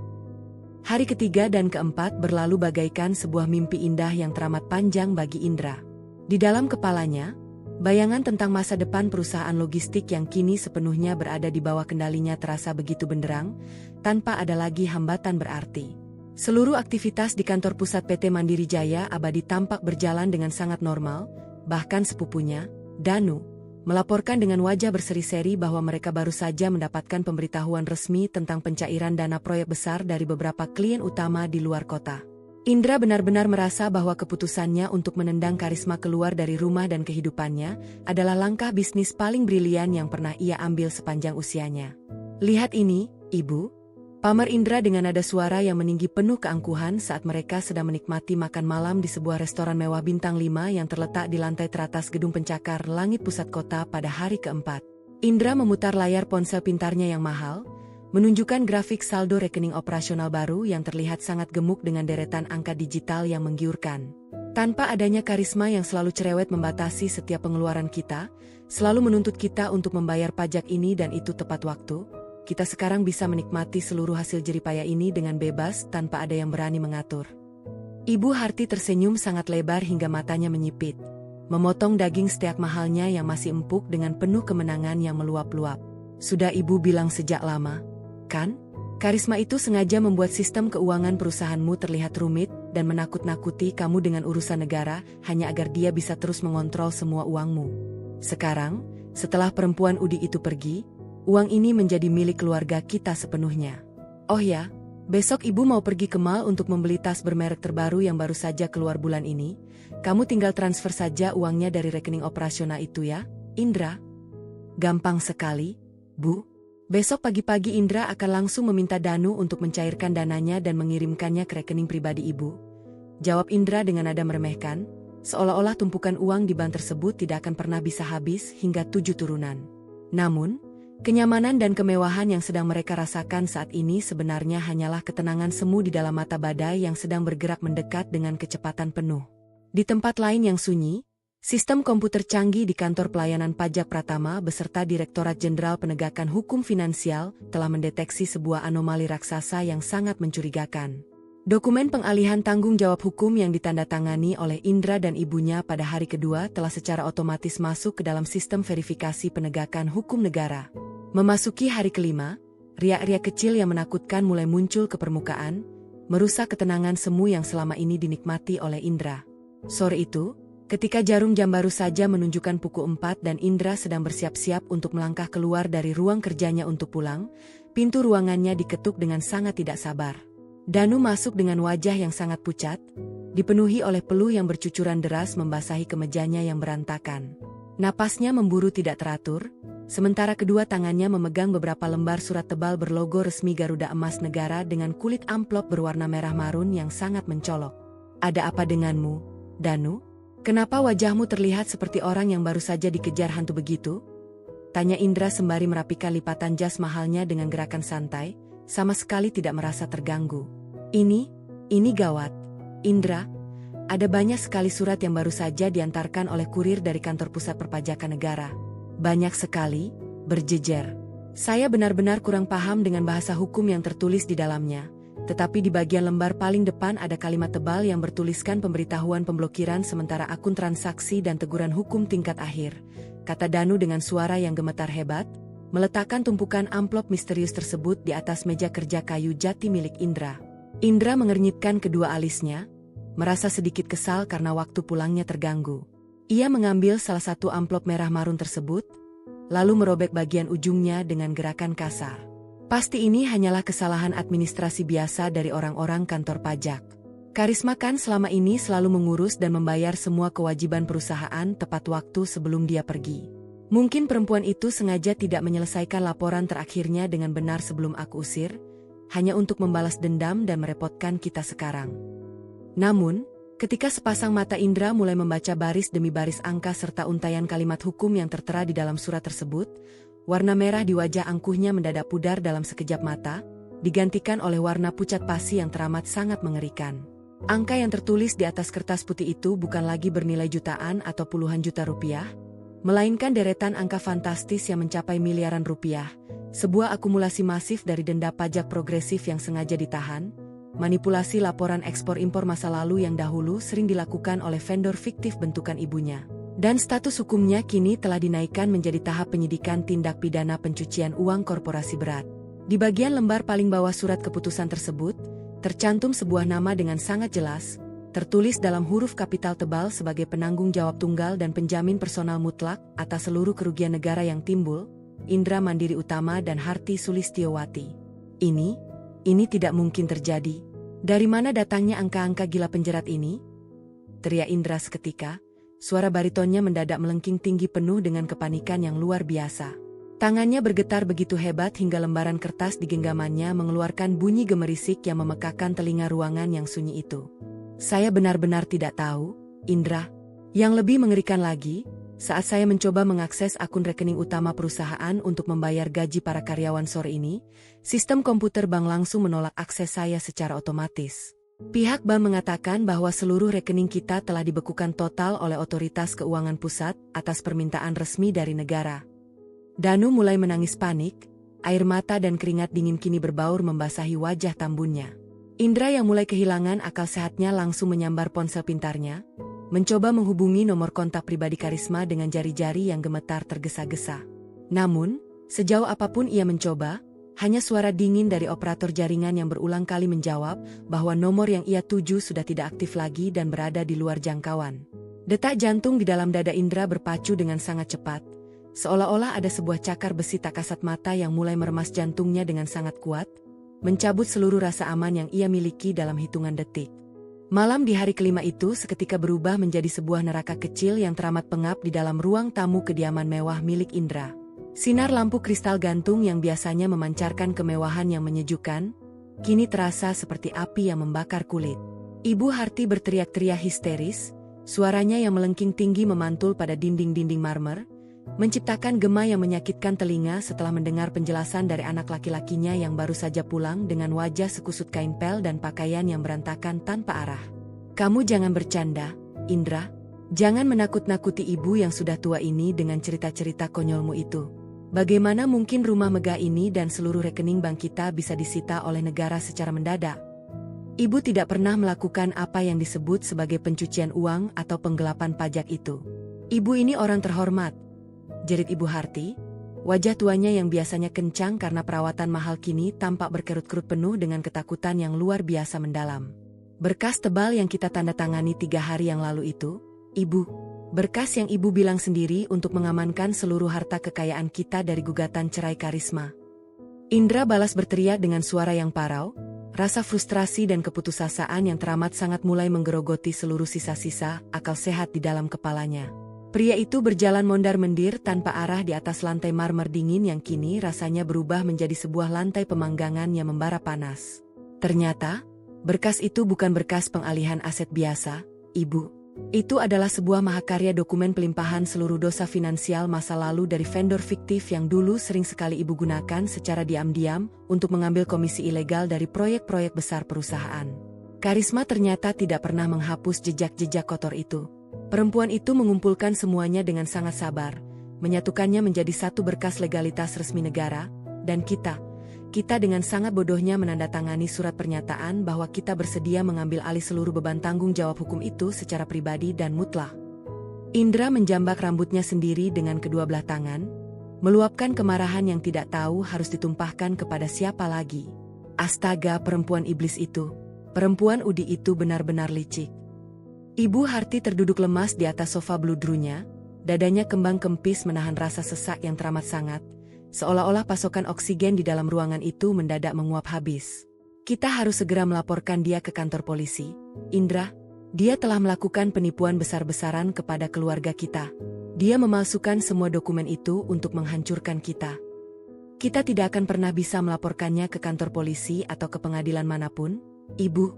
S1: Hari ketiga dan keempat berlalu bagaikan sebuah mimpi indah yang teramat panjang bagi Indra. Di dalam kepalanya, bayangan tentang masa depan perusahaan logistik yang kini sepenuhnya berada di bawah kendalinya terasa begitu benderang, tanpa ada lagi hambatan berarti. Seluruh aktivitas di kantor pusat PT Mandiri Jaya Abadi tampak berjalan dengan sangat normal, bahkan sepupunya, Danu, melaporkan dengan wajah berseri-seri bahwa mereka baru saja mendapatkan pemberitahuan resmi tentang pencairan dana proyek besar dari beberapa klien utama di luar kota. Indra benar-benar merasa bahwa keputusannya untuk menendang Karisma keluar dari rumah dan kehidupannya adalah langkah bisnis paling brilian yang pernah ia ambil sepanjang usianya. "Lihat ini, Ibu," pamer Indra dengan nada suara yang meninggi penuh keangkuhan saat mereka sedang menikmati makan malam di sebuah restoran mewah bintang 5 yang terletak di lantai teratas gedung pencakar langit pusat kota pada hari keempat. Indra memutar layar ponsel pintarnya yang mahal, menunjukkan grafik saldo rekening operasional baru yang terlihat sangat gemuk dengan deretan angka digital yang menggiurkan. Tanpa adanya Karisma yang selalu cerewet membatasi setiap pengeluaran kita, selalu menuntut kita untuk membayar pajak ini dan itu tepat waktu, kita sekarang bisa menikmati seluruh hasil jeripaya ini dengan bebas tanpa ada yang berani mengatur. Ibu Harti tersenyum sangat lebar hingga matanya menyipit, memotong daging steak mahalnya yang masih empuk dengan penuh kemenangan yang meluap-luap. "Sudah Ibu bilang sejak lama, kan? Karisma itu sengaja membuat sistem keuangan perusahaanmu terlihat rumit dan menakut-nakuti kamu dengan urusan negara hanya agar dia bisa terus mengontrol semua uangmu. Sekarang, setelah perempuan Udi itu pergi, uang ini menjadi milik keluarga kita sepenuhnya. Oh ya, besok Ibu mau pergi ke mall untuk membeli tas bermerek terbaru yang baru saja keluar bulan ini. Kamu tinggal transfer saja uangnya dari rekening operasional itu ya, Indra." "Gampang sekali, Bu. Besok pagi-pagi Indra akan langsung meminta Danu untuk mencairkan dananya dan mengirimkannya ke rekening pribadi Ibu," jawab Indra dengan nada meremehkan, seolah-olah tumpukan uang di bank tersebut tidak akan pernah bisa habis hingga 7 turunan. Namun, kenyamanan dan kemewahan yang sedang mereka rasakan saat ini sebenarnya hanyalah ketenangan semu di dalam mata badai yang sedang bergerak mendekat dengan kecepatan penuh. Di tempat lain yang sunyi, sistem komputer canggih di kantor pelayanan pajak Pratama beserta Direktorat Jenderal Penegakan Hukum Finansial telah mendeteksi sebuah anomali raksasa yang sangat mencurigakan. Dokumen pengalihan tanggung jawab hukum yang ditandatangani oleh Indra dan ibunya pada hari kedua telah secara otomatis masuk ke dalam sistem verifikasi penegakan hukum negara. Memasuki hari kelima, riak-riak kecil yang menakutkan mulai muncul ke permukaan, merusak ketenangan semu yang selama ini dinikmati oleh Indra. Sore itu, ketika jarum jam baru saja menunjukkan pukul 4 dan Indra sedang bersiap-siap untuk melangkah keluar dari ruang kerjanya untuk pulang, pintu ruangannya diketuk dengan sangat tidak sabar. Danu masuk dengan wajah yang sangat pucat, dipenuhi oleh peluh yang bercucuran deras membasahi kemejanya yang berantakan. Napasnya memburu tidak teratur, sementara kedua tangannya memegang beberapa lembar surat tebal berlogo resmi Garuda Emas Negara dengan kulit amplop berwarna merah marun yang sangat mencolok. "Ada apa denganmu, Danu? Kenapa wajahmu terlihat seperti orang yang baru saja dikejar hantu begitu?" tanya Indra sembari merapikan lipatan jas mahalnya dengan gerakan santai, sama sekali tidak merasa terganggu. Ini gawat. Indra, ada banyak sekali surat yang baru saja diantarkan oleh kurir dari kantor pusat perpajakan negara. Banyak sekali, berjejer. Saya benar-benar kurang paham dengan bahasa hukum yang tertulis di dalamnya. Tetapi di bagian lembar paling depan ada kalimat tebal yang bertuliskan pemberitahuan pemblokiran sementara akun transaksi dan teguran hukum tingkat akhir, kata Danu dengan suara yang gemetar hebat, meletakkan tumpukan amplop misterius tersebut di atas meja kerja kayu jati milik Indra. Indra mengernyitkan kedua alisnya, merasa sedikit kesal karena waktu pulangnya terganggu. Ia mengambil salah satu amplop merah marun tersebut, lalu merobek bagian ujungnya dengan gerakan kasar. Pasti ini hanyalah kesalahan administrasi biasa dari orang-orang kantor pajak. Karisma kan selama ini selalu mengurus dan membayar semua kewajiban perusahaan tepat waktu sebelum dia pergi. Mungkin perempuan itu sengaja tidak menyelesaikan laporan terakhirnya dengan benar sebelum aku usir, hanya untuk membalas dendam dan merepotkan kita sekarang. Namun, ketika sepasang mata Indra mulai membaca baris demi baris angka serta untaian kalimat hukum yang tertera di dalam surat tersebut, warna merah di wajah angkuhnya mendadak pudar dalam sekejap mata, digantikan oleh warna pucat pasi yang teramat sangat mengerikan. Angka yang tertulis di atas kertas putih itu bukan lagi bernilai jutaan atau puluhan juta rupiah, melainkan deretan angka fantastis yang mencapai miliaran rupiah, sebuah akumulasi masif dari denda pajak progresif yang sengaja ditahan, manipulasi laporan ekspor-impor masa lalu yang dahulu sering dilakukan oleh vendor fiktif bentukan ibunya. Dan status hukumnya kini telah dinaikkan menjadi tahap penyidikan tindak pidana pencucian uang korporasi berat. Di bagian lembar paling bawah surat keputusan tersebut, tercantum sebuah nama dengan sangat jelas, tertulis dalam huruf kapital tebal sebagai penanggung jawab tunggal dan penjamin personal mutlak atas seluruh kerugian negara yang timbul, Indra Mandiri Utama dan Harti Sulistiowati. Ini tidak mungkin terjadi. Dari mana datangnya angka-angka gila penjerat ini? Teriak Indra seketika, suara baritonnya mendadak melengking tinggi penuh dengan kepanikan yang luar biasa. Tangannya bergetar begitu hebat hingga lembaran kertas di genggamannya mengeluarkan bunyi gemerisik yang memekakkan telinga ruangan yang sunyi itu. Saya benar-benar tidak tahu, Indra. Yang lebih mengerikan lagi, saat saya mencoba mengakses akun rekening utama perusahaan untuk membayar gaji para karyawan sore ini, sistem komputer bank langsung menolak akses saya secara otomatis. Pihak bank mengatakan bahwa seluruh rekening kita telah dibekukan total oleh otoritas keuangan pusat atas permintaan resmi dari negara. Danu mulai menangis panik, air mata dan keringat dingin kini berbaur membasahi wajah tambunnya. Indra yang mulai kehilangan akal sehatnya langsung menyambar ponsel pintarnya, mencoba menghubungi nomor kontak pribadi Karisma dengan jari-jari yang gemetar tergesa-gesa. Namun, sejauh apapun ia mencoba, hanya suara dingin dari operator jaringan yang berulang kali menjawab bahwa nomor yang ia tuju sudah tidak aktif lagi dan berada di luar jangkauan. Detak jantung di dalam dada Indra berpacu dengan sangat cepat, seolah-olah ada sebuah cakar besi tak kasat mata yang mulai meremas jantungnya dengan sangat kuat, mencabut seluruh rasa aman yang ia miliki dalam hitungan detik. Malam di hari kelima itu seketika berubah menjadi sebuah neraka kecil yang teramat pengap di dalam ruang tamu kediaman mewah milik Indra. Sinar lampu kristal gantung yang biasanya memancarkan kemewahan yang menyejukkan, kini terasa seperti api yang membakar kulit. Ibu Harti berteriak-teriak histeris, suaranya yang melengking tinggi memantul pada dinding-dinding marmer, menciptakan gema yang menyakitkan telinga setelah mendengar penjelasan dari anak laki-lakinya yang baru saja pulang dengan wajah sekusut kain pel dan pakaian yang berantakan tanpa arah. Kamu jangan bercanda, Indra. Jangan menakut-nakuti ibu yang sudah tua ini dengan cerita-cerita konyolmu itu. Bagaimana mungkin rumah megah ini dan seluruh rekening bank kita bisa disita oleh negara secara mendadak? Ibu tidak pernah melakukan apa yang disebut sebagai pencucian uang atau penggelapan pajak itu. Ibu ini orang terhormat, jerit Ibu Harti. Wajah tuanya yang biasanya kencang karena perawatan mahal kini tampak berkerut-kerut penuh dengan ketakutan yang luar biasa mendalam. Berkas tebal yang kita tanda tangani 3 hari yang lalu itu, Ibu. Berkas yang Ibu bilang sendiri untuk mengamankan seluruh harta kekayaan kita dari gugatan cerai Karisma. Indra balas berteriak dengan suara yang parau, rasa frustrasi dan keputusasaan yang teramat sangat mulai menggerogoti seluruh sisa-sisa akal sehat di dalam kepalanya. Pria itu berjalan mondar-mendir tanpa arah di atas lantai marmer dingin yang kini rasanya berubah menjadi sebuah lantai pemanggangan yang membara panas. Ternyata, berkas itu bukan berkas pengalihan aset biasa, Ibu. Itu adalah sebuah mahakarya dokumen pelimpahan seluruh dosa finansial masa lalu dari vendor fiktif yang dulu sering sekali Ibu gunakan secara diam-diam untuk mengambil komisi ilegal dari proyek-proyek besar perusahaan. Karisma ternyata tidak pernah menghapus jejak-jejak kotor itu. Perempuan itu mengumpulkan semuanya dengan sangat sabar, menyatukannya menjadi satu berkas legalitas resmi negara, dan kita dengan sangat bodohnya menandatangani surat pernyataan bahwa kita bersedia mengambil alih seluruh beban tanggung jawab hukum itu secara pribadi dan mutlak. Indra menjambak rambutnya sendiri dengan kedua belah tangan, meluapkan kemarahan yang tidak tahu harus ditumpahkan kepada siapa lagi. Astaga, perempuan iblis itu, perempuan Udi itu benar-benar licik. Ibu Harti terduduk lemas di atas sofa bludrunya, dadanya kembang kempis menahan rasa sesak yang teramat sangat, seolah-olah pasokan oksigen di dalam ruangan itu mendadak menguap habis. Kita harus segera melaporkan dia ke kantor polisi, Indra. Dia telah melakukan penipuan besar-besaran kepada keluarga kita. Dia memalsukan semua dokumen itu untuk menghancurkan kita. Kita tidak akan pernah bisa melaporkannya ke kantor polisi atau ke pengadilan manapun, Ibu.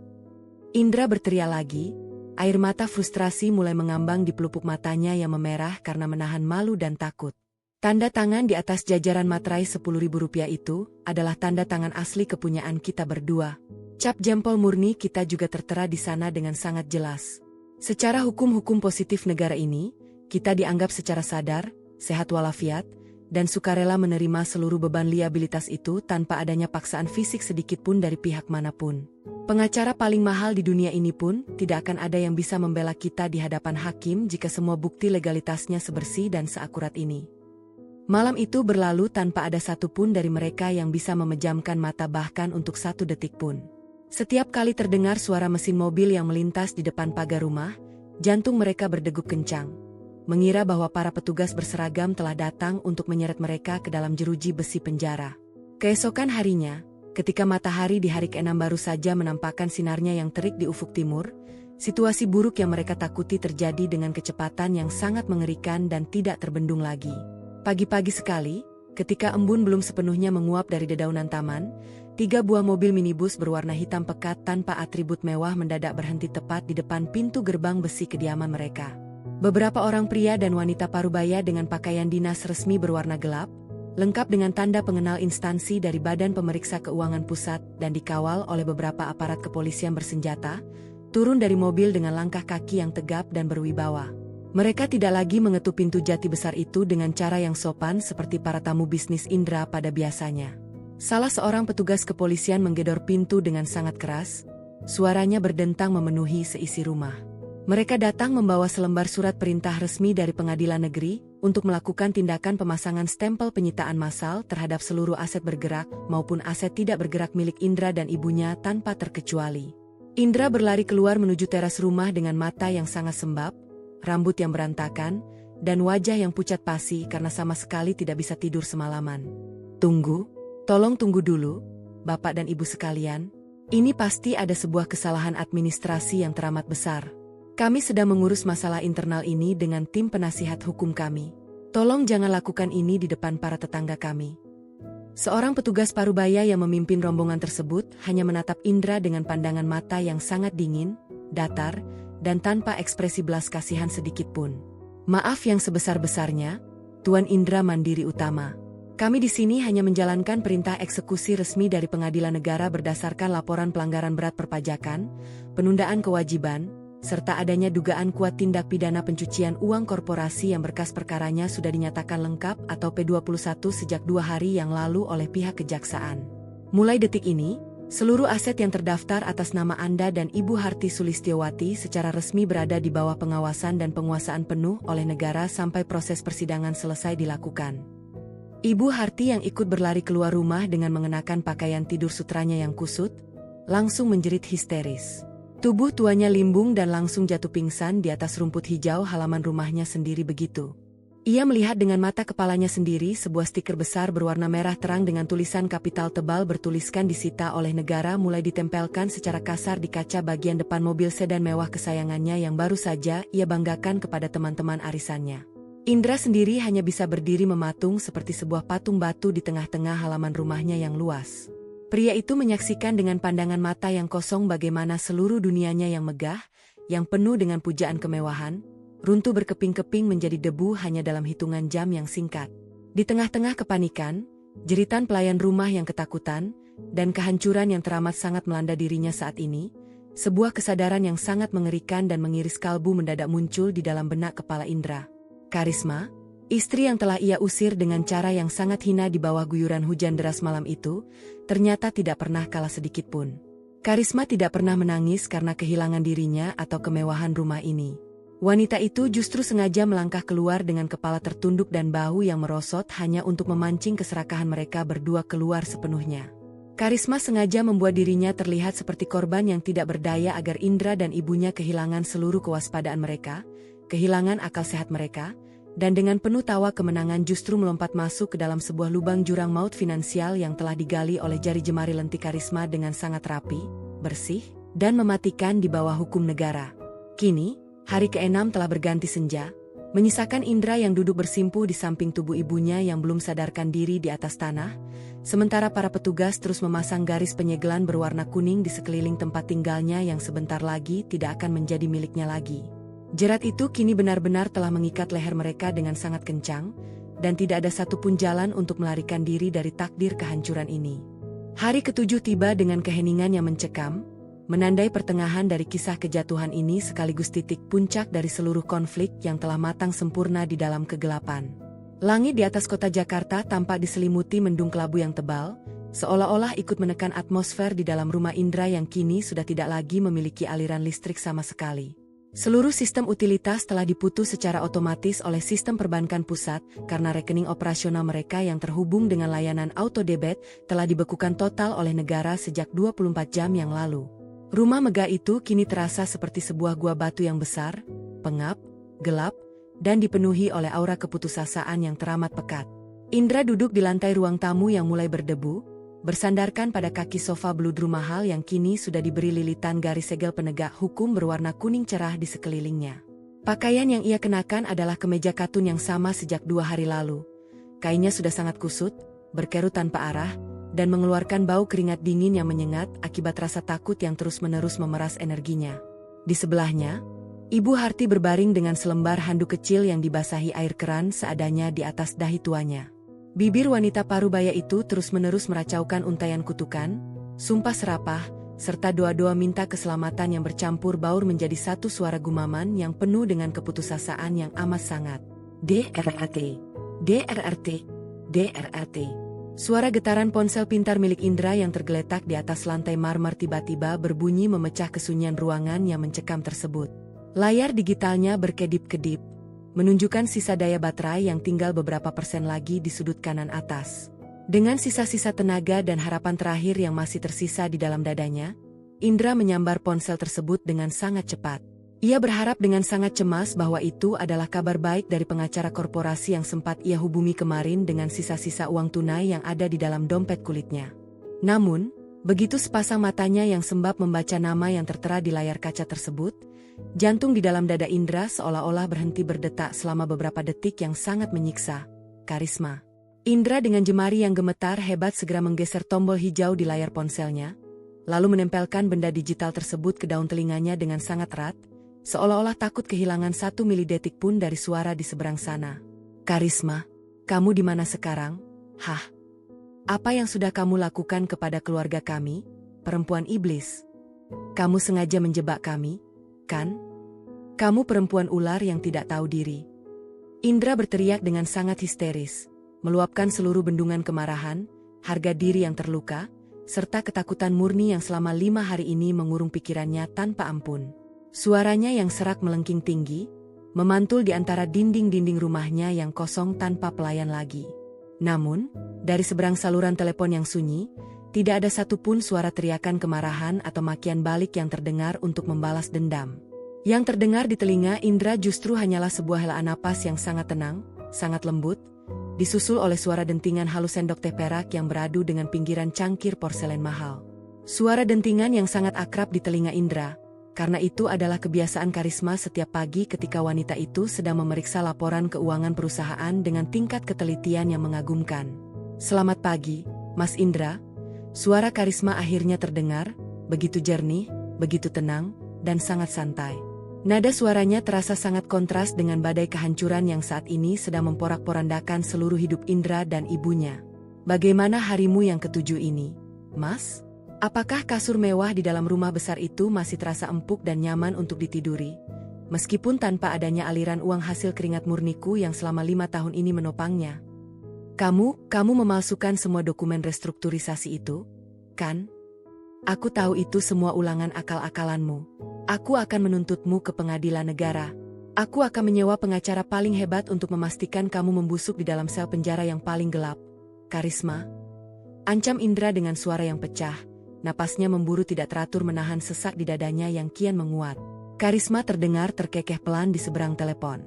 S1: Indra berteriak lagi. Air mata frustrasi mulai mengambang di pelupuk matanya yang memerah karena menahan malu dan takut. Tanda tangan di atas jajaran materai Rp10.000 itu adalah tanda tangan asli kepunyaan kita berdua. Cap jempol murni kita juga tertera di sana dengan sangat jelas. Secara hukum positif negara ini, kita dianggap secara sadar, sehat walafiat, dan sukarela menerima seluruh beban liabilitas itu tanpa adanya paksaan fisik sedikit pun dari pihak manapun. Pengacara paling mahal di dunia ini pun tidak akan ada yang bisa membela kita di hadapan hakim jika semua bukti legalitasnya sebersih dan seakurat ini. Malam itu berlalu tanpa ada satupun dari mereka yang bisa memejamkan mata bahkan untuk 1 detik pun. Setiap kali terdengar suara mesin mobil yang melintas di depan pagar rumah, jantung mereka berdegup kencang, mengira bahwa para petugas berseragam telah datang untuk menyeret mereka ke dalam jeruji besi penjara. Keesokan harinya, ketika matahari di hari ke-6 baru saja menampakkan sinarnya yang terik di ufuk timur, situasi buruk yang mereka takuti terjadi dengan kecepatan yang sangat mengerikan dan tidak terbendung lagi. Pagi-pagi sekali, ketika embun belum sepenuhnya menguap dari dedaunan taman, 3 buah mobil minibus berwarna hitam pekat tanpa atribut mewah mendadak berhenti tepat di depan pintu gerbang besi kediaman mereka. Beberapa orang pria dan wanita parubaya dengan pakaian dinas resmi berwarna gelap, lengkap dengan tanda pengenal instansi dari Badan Pemeriksa Keuangan Pusat dan dikawal oleh beberapa aparat kepolisian bersenjata, turun dari mobil dengan langkah kaki yang tegap dan berwibawa. Mereka tidak lagi mengetuk pintu jati besar itu dengan cara yang sopan seperti para tamu bisnis Indra pada biasanya. Salah seorang petugas kepolisian menggedor pintu dengan sangat keras, suaranya berdentang memenuhi seisi rumah. Mereka datang membawa selembar surat perintah resmi dari pengadilan negeri untuk melakukan tindakan pemasangan stempel penyitaan massal terhadap seluruh aset bergerak maupun aset tidak bergerak milik Indra dan ibunya tanpa terkecuali. Indra berlari keluar menuju teras rumah dengan mata yang sangat sembab, rambut yang berantakan, dan wajah yang pucat pasi karena sama sekali tidak bisa tidur semalaman. "Tunggu, tolong tunggu dulu, Bapak dan Ibu sekalian. Ini pasti ada sebuah kesalahan administrasi yang teramat besar. Kami sedang mengurus masalah internal ini dengan tim penasihat hukum kami. Tolong jangan lakukan ini di depan para tetangga kami." Seorang petugas parubaya yang memimpin rombongan tersebut hanya menatap Indra dengan pandangan mata yang sangat dingin, datar, dan tanpa ekspresi belas kasihan sedikit pun. "Maaf yang sebesar-besarnya, Tuan Indra Mandiri Utama. Kami di sini hanya menjalankan perintah eksekusi resmi dari pengadilan negara berdasarkan laporan pelanggaran berat perpajakan, penundaan kewajiban, serta adanya dugaan kuat tindak pidana pencucian uang korporasi yang berkas perkaranya sudah dinyatakan lengkap atau P21 sejak 2 hari yang lalu oleh pihak kejaksaan. Mulai detik ini, seluruh aset yang terdaftar atas nama Anda dan Ibu Harti Sulistyowati secara resmi berada di bawah pengawasan dan penguasaan penuh oleh negara sampai proses persidangan selesai dilakukan." Ibu Harti yang ikut berlari keluar rumah dengan mengenakan pakaian tidur sutranya yang kusut, langsung menjerit histeris. Tubuh tuanya limbung dan langsung jatuh pingsan di atas rumput hijau halaman rumahnya sendiri begitu. Ia melihat dengan mata kepalanya sendiri sebuah stiker besar berwarna merah terang dengan tulisan kapital tebal bertuliskan disita oleh negara mulai ditempelkan secara kasar di kaca bagian depan mobil sedan mewah kesayangannya yang baru saja ia banggakan kepada teman-teman arisannya. Indra sendiri hanya bisa berdiri mematung seperti sebuah patung batu di tengah-tengah halaman rumahnya yang luas. Pria itu menyaksikan dengan pandangan mata yang kosong bagaimana seluruh dunianya yang megah, yang penuh dengan pujaan kemewahan, runtuh berkeping-keping menjadi debu hanya dalam hitungan jam yang singkat. Di tengah-tengah kepanikan, jeritan pelayan rumah yang ketakutan, dan kehancuran yang teramat sangat melanda dirinya saat ini, sebuah kesadaran yang sangat mengerikan dan mengiris kalbu mendadak muncul di dalam benak kepala Indra. Karisma, istri yang telah ia usir dengan cara yang sangat hina di bawah guyuran hujan deras malam itu, ternyata tidak pernah kalah sedikit pun. Karisma tidak pernah menangis karena kehilangan dirinya atau kemewahan rumah ini. Wanita itu justru sengaja melangkah keluar dengan kepala tertunduk dan bahu yang merosot hanya untuk memancing keserakahan mereka berdua keluar sepenuhnya. Karisma sengaja membuat dirinya terlihat seperti korban yang tidak berdaya agar Indra dan ibunya kehilangan seluruh kewaspadaan mereka, kehilangan akal sehat mereka, dan dengan penuh tawa kemenangan justru melompat masuk ke dalam sebuah lubang jurang maut finansial yang telah digali oleh jari jemari lentik Karisma dengan sangat rapi, bersih, dan mematikan di bawah hukum negara. Kini, hari ke-6 telah berganti senja, menyisakan Indra yang duduk bersimpuh di samping tubuh ibunya yang belum sadarkan diri di atas tanah, sementara para petugas terus memasang garis penyegelan berwarna kuning di sekeliling tempat tinggalnya yang sebentar lagi tidak akan menjadi miliknya lagi. Jerat itu kini benar-benar telah mengikat leher mereka dengan sangat kencang, dan tidak ada satupun jalan untuk melarikan diri dari takdir kehancuran ini. Hari ke-7 tiba dengan keheningan yang mencekam, menandai pertengahan dari kisah kejatuhan ini sekaligus titik puncak dari seluruh konflik yang telah matang sempurna di dalam kegelapan. Langit di atas kota Jakarta tampak diselimuti mendung kelabu yang tebal, seolah-olah ikut menekan atmosfer di dalam rumah Indra yang kini sudah tidak lagi memiliki aliran listrik sama sekali. Seluruh sistem utilitas telah diputus secara otomatis oleh sistem perbankan pusat karena rekening operasional mereka yang terhubung dengan layanan auto debit telah dibekukan total oleh negara sejak 24 jam yang lalu. Rumah megah itu kini terasa seperti sebuah gua batu yang besar, pengap, gelap, dan dipenuhi oleh aura keputusasaan yang teramat pekat. Indra duduk di lantai ruang tamu yang mulai berdebu, bersandarkan pada kaki sofa bludru mahal yang kini sudah diberi lilitan garis segel penegak hukum berwarna kuning cerah di sekelilingnya. Pakaian yang ia kenakan adalah kemeja katun yang sama sejak 2 hari lalu. Kainnya sudah sangat kusut, berkerut tanpa arah, dan mengeluarkan bau keringat dingin yang menyengat akibat rasa takut yang terus-menerus memeras energinya. Di sebelahnya, Ibu Harti berbaring dengan selembar handuk kecil yang dibasahi air keran seadanya di atas dahi tuanya. Bibir wanita parubaya itu terus-menerus meracaukan untaian kutukan, sumpah serapah, serta doa-doa minta keselamatan yang bercampur baur menjadi satu suara gumaman yang penuh dengan keputusasaan yang amat sangat. DRRT, DRRT, DRRT. Suara getaran ponsel pintar milik Indra yang tergeletak di atas lantai marmer tiba-tiba berbunyi memecah kesunyian ruangan yang mencekam tersebut. Layar digitalnya berkedip-kedip, menunjukkan sisa daya baterai yang tinggal beberapa persen lagi di sudut kanan atas. Dengan sisa-sisa tenaga dan harapan terakhir yang masih tersisa di dalam dadanya, Indra menyambar ponsel tersebut dengan sangat cepat. Ia berharap dengan sangat cemas bahwa itu adalah kabar baik dari pengacara korporasi yang sempat ia hubungi kemarin dengan sisa-sisa uang tunai yang ada di dalam dompet kulitnya. Namun, begitu sepasang matanya yang sembab membaca nama yang tertera di layar kaca tersebut, jantung di dalam dada Indra seolah-olah berhenti berdetak selama beberapa detik yang sangat menyiksa. Karisma. Indra dengan jemari yang gemetar hebat segera menggeser tombol hijau di layar ponselnya, lalu menempelkan benda digital tersebut ke daun telinganya dengan sangat erat, seolah-olah takut kehilangan 1 milidetik pun dari suara di seberang sana. Karisma, kamu di mana sekarang? Hah? Apa yang sudah kamu lakukan kepada keluarga kami, perempuan iblis? Kamu sengaja menjebak kami, kan? Kamu perempuan ular yang tidak tahu diri. Indra berteriak dengan sangat histeris, meluapkan seluruh bendungan kemarahan, harga diri yang terluka, serta ketakutan murni yang selama 5 hari ini mengurung pikirannya tanpa ampun. Suaranya yang serak melengking tinggi, memantul di antara dinding-dinding rumahnya yang kosong tanpa pelayan lagi. Namun, dari seberang saluran telepon yang sunyi, tidak ada satupun suara teriakan kemarahan atau makian balik yang terdengar untuk membalas dendam. Yang terdengar di telinga Indra justru hanyalah sebuah helaan napas yang sangat tenang, sangat lembut, disusul oleh suara dentingan halus sendok teh perak yang beradu dengan pinggiran cangkir porselen mahal. Suara dentingan yang sangat akrab di telinga Indra, karena itu adalah kebiasaan Karisma setiap pagi ketika wanita itu sedang memeriksa laporan keuangan perusahaan dengan tingkat ketelitian yang mengagumkan. Selamat pagi, Mas Indra. Suara Karisma akhirnya terdengar, begitu jernih, begitu tenang, dan sangat santai. Nada suaranya terasa sangat kontras dengan badai kehancuran yang saat ini sedang memporak-porandakan seluruh hidup Indra dan ibunya. Bagaimana harimu yang ketujuh ini, Mas? Apakah kasur mewah di dalam rumah besar itu masih terasa empuk dan nyaman untuk ditiduri? Meskipun tanpa adanya aliran uang hasil keringat murniku yang selama 5 tahun ini menopangnya. Kamu memalsukan semua dokumen restrukturisasi itu, kan? Aku tahu itu semua ulangan akal-akalanmu. Aku akan menuntutmu ke pengadilan negara. Aku akan menyewa pengacara paling hebat untuk memastikan kamu membusuk di dalam sel penjara yang paling gelap. Karisma. Ancam Indra dengan suara yang pecah, napasnya memburu tidak teratur menahan sesak di dadanya yang kian menguat. Karisma terdengar terkekeh pelan di seberang telepon.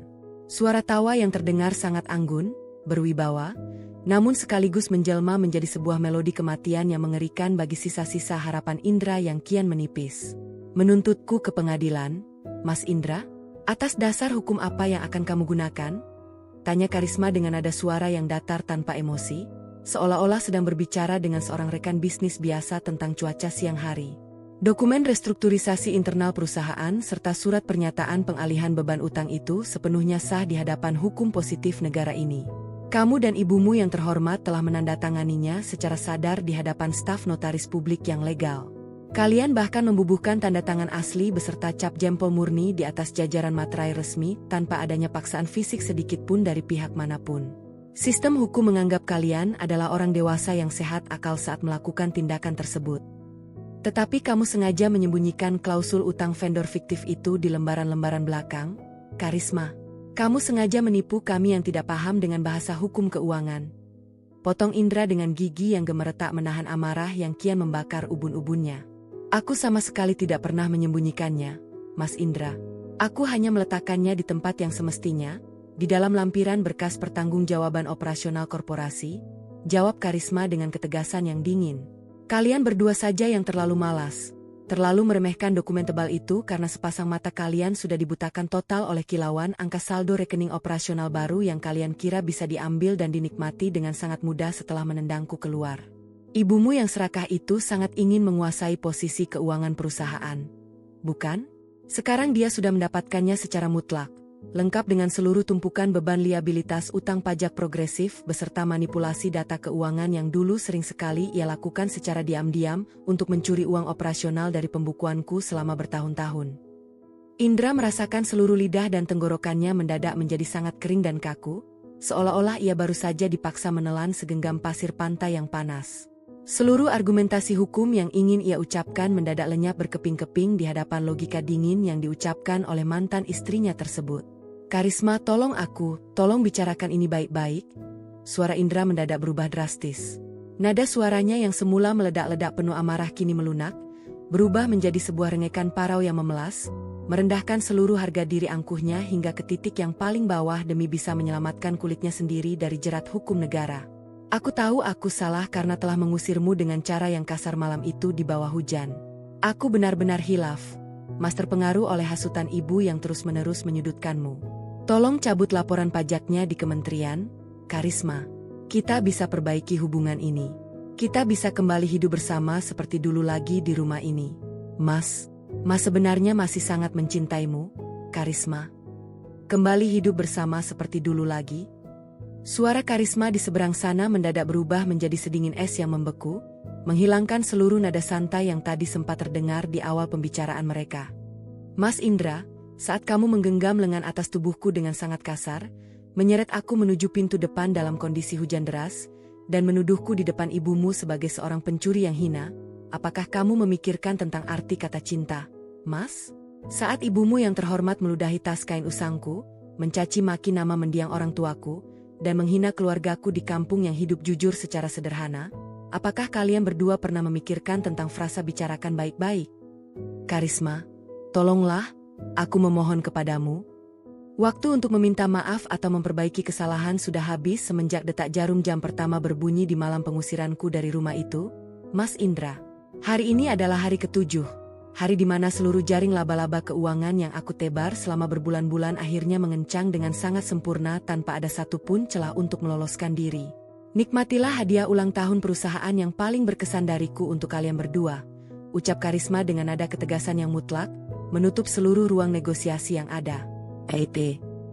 S1: Suara tawa yang terdengar sangat anggun, berwibawa, namun sekaligus menjelma menjadi sebuah melodi kematian yang mengerikan bagi sisa-sisa harapan Indra yang kian menipis. Menuntutku ke pengadilan, Mas Indra? Atas dasar hukum apa yang akan kamu gunakan? Tanya Karisma dengan nada suara yang datar tanpa emosi, seolah-olah sedang berbicara dengan seorang rekan bisnis biasa tentang cuaca siang hari. Dokumen restrukturisasi internal perusahaan serta surat pernyataan pengalihan beban utang itu sepenuhnya sah di hadapan hukum positif negara ini. Kamu dan ibumu yang terhormat telah menandatanganinya secara sadar di hadapan staf notaris publik yang legal. Kalian bahkan membubuhkan tanda tangan asli beserta cap jempol murni di atas jajaran materai resmi tanpa adanya paksaan fisik sedikit pun dari pihak manapun. Sistem hukum menganggap kalian adalah orang dewasa yang sehat akal saat melakukan tindakan tersebut. Tetapi kamu sengaja menyembunyikan klausul utang vendor fiktif itu di lembaran-lembaran belakang, Karisma. Kamu sengaja menipu kami yang tidak paham dengan bahasa hukum keuangan. Potong Indra dengan gigi yang gemeretak menahan amarah yang kian membakar ubun-ubunnya. Aku sama sekali tidak pernah menyembunyikannya, Mas Indra. Aku hanya meletakkannya di tempat yang semestinya, di dalam lampiran berkas pertanggungjawaban operasional korporasi, jawab Karisma dengan ketegasan yang dingin. Kalian berdua saja yang terlalu malas. Terlalu meremehkan dokumen tebal itu karena sepasang mata kalian sudah dibutakan total oleh kilauan angka saldo rekening operasional baru yang kalian kira bisa diambil dan dinikmati dengan sangat mudah setelah menendangku keluar. Ibumu yang serakah itu sangat ingin menguasai posisi keuangan perusahaan. Bukan? Sekarang dia sudah mendapatkannya secara mutlak, lengkap dengan seluruh tumpukan beban liabilitas utang pajak progresif beserta manipulasi data keuangan yang dulu sering sekali ia lakukan secara diam-diam untuk mencuri uang operasional dari pembukuanku selama bertahun-tahun. Indra merasakan seluruh lidah dan tenggorokannya mendadak menjadi sangat kering dan kaku, seolah-olah ia baru saja dipaksa menelan segenggam pasir pantai yang panas. Seluruh argumentasi hukum yang ingin ia ucapkan mendadak lenyap berkeping-keping di hadapan logika dingin yang diucapkan oleh mantan istrinya tersebut. Karisma, tolong bicarakan ini baik-baik. Suara Indra mendadak berubah drastis. Nada suaranya yang semula meledak-ledak penuh amarah kini melunak, berubah menjadi sebuah rengekan parau yang memelas, merendahkan seluruh harga diri angkuhnya hingga ke titik yang paling bawah demi bisa menyelamatkan kulitnya sendiri dari jerat hukum negara. Aku tahu aku salah karena telah mengusirmu dengan cara yang kasar malam itu di bawah hujan. Aku benar-benar hilaf, mas terpengaruh oleh hasutan ibu yang terus-menerus menyudutkanmu. Tolong cabut laporan pajaknya di kementerian, Karisma. Kita bisa perbaiki hubungan ini. Kita bisa kembali hidup bersama seperti dulu lagi di rumah ini. Mas sebenarnya masih sangat mencintaimu, Karisma. Kembali hidup bersama seperti dulu lagi. Suara Karisma di seberang sana mendadak berubah menjadi sedingin es yang membeku, menghilangkan seluruh nada santai yang tadi sempat terdengar di awal pembicaraan mereka. Mas Indra, saat kamu menggenggam lengan atas tubuhku dengan sangat kasar, menyeret aku menuju pintu depan dalam kondisi hujan deras, dan menuduhku di depan ibumu sebagai seorang pencuri yang hina, apakah kamu memikirkan tentang arti kata cinta, Mas? Saat ibumu yang terhormat meludahi tas kain usangku, mencaci maki nama mendiang orang tuaku, dan menghina keluargaku di kampung yang hidup jujur secara sederhana, apakah kalian berdua pernah memikirkan tentang frasa bicarakan baik-baik? Karisma, tolonglah, aku memohon kepadamu. Waktu untuk meminta maaf atau memperbaiki kesalahan sudah habis semenjak detak jarum jam pertama berbunyi di malam pengusiranku dari rumah itu, Mas Indra. Hari ini adalah hari ke-7. Hari di mana seluruh jaring laba-laba keuangan yang aku tebar selama berbulan-bulan akhirnya mengencang dengan sangat sempurna tanpa ada satupun celah untuk meloloskan diri. Nikmatilah hadiah ulang tahun perusahaan yang paling berkesan dariku untuk kalian berdua, ucap Karisma dengan nada ketegasan yang mutlak, menutup seluruh ruang negosiasi yang ada.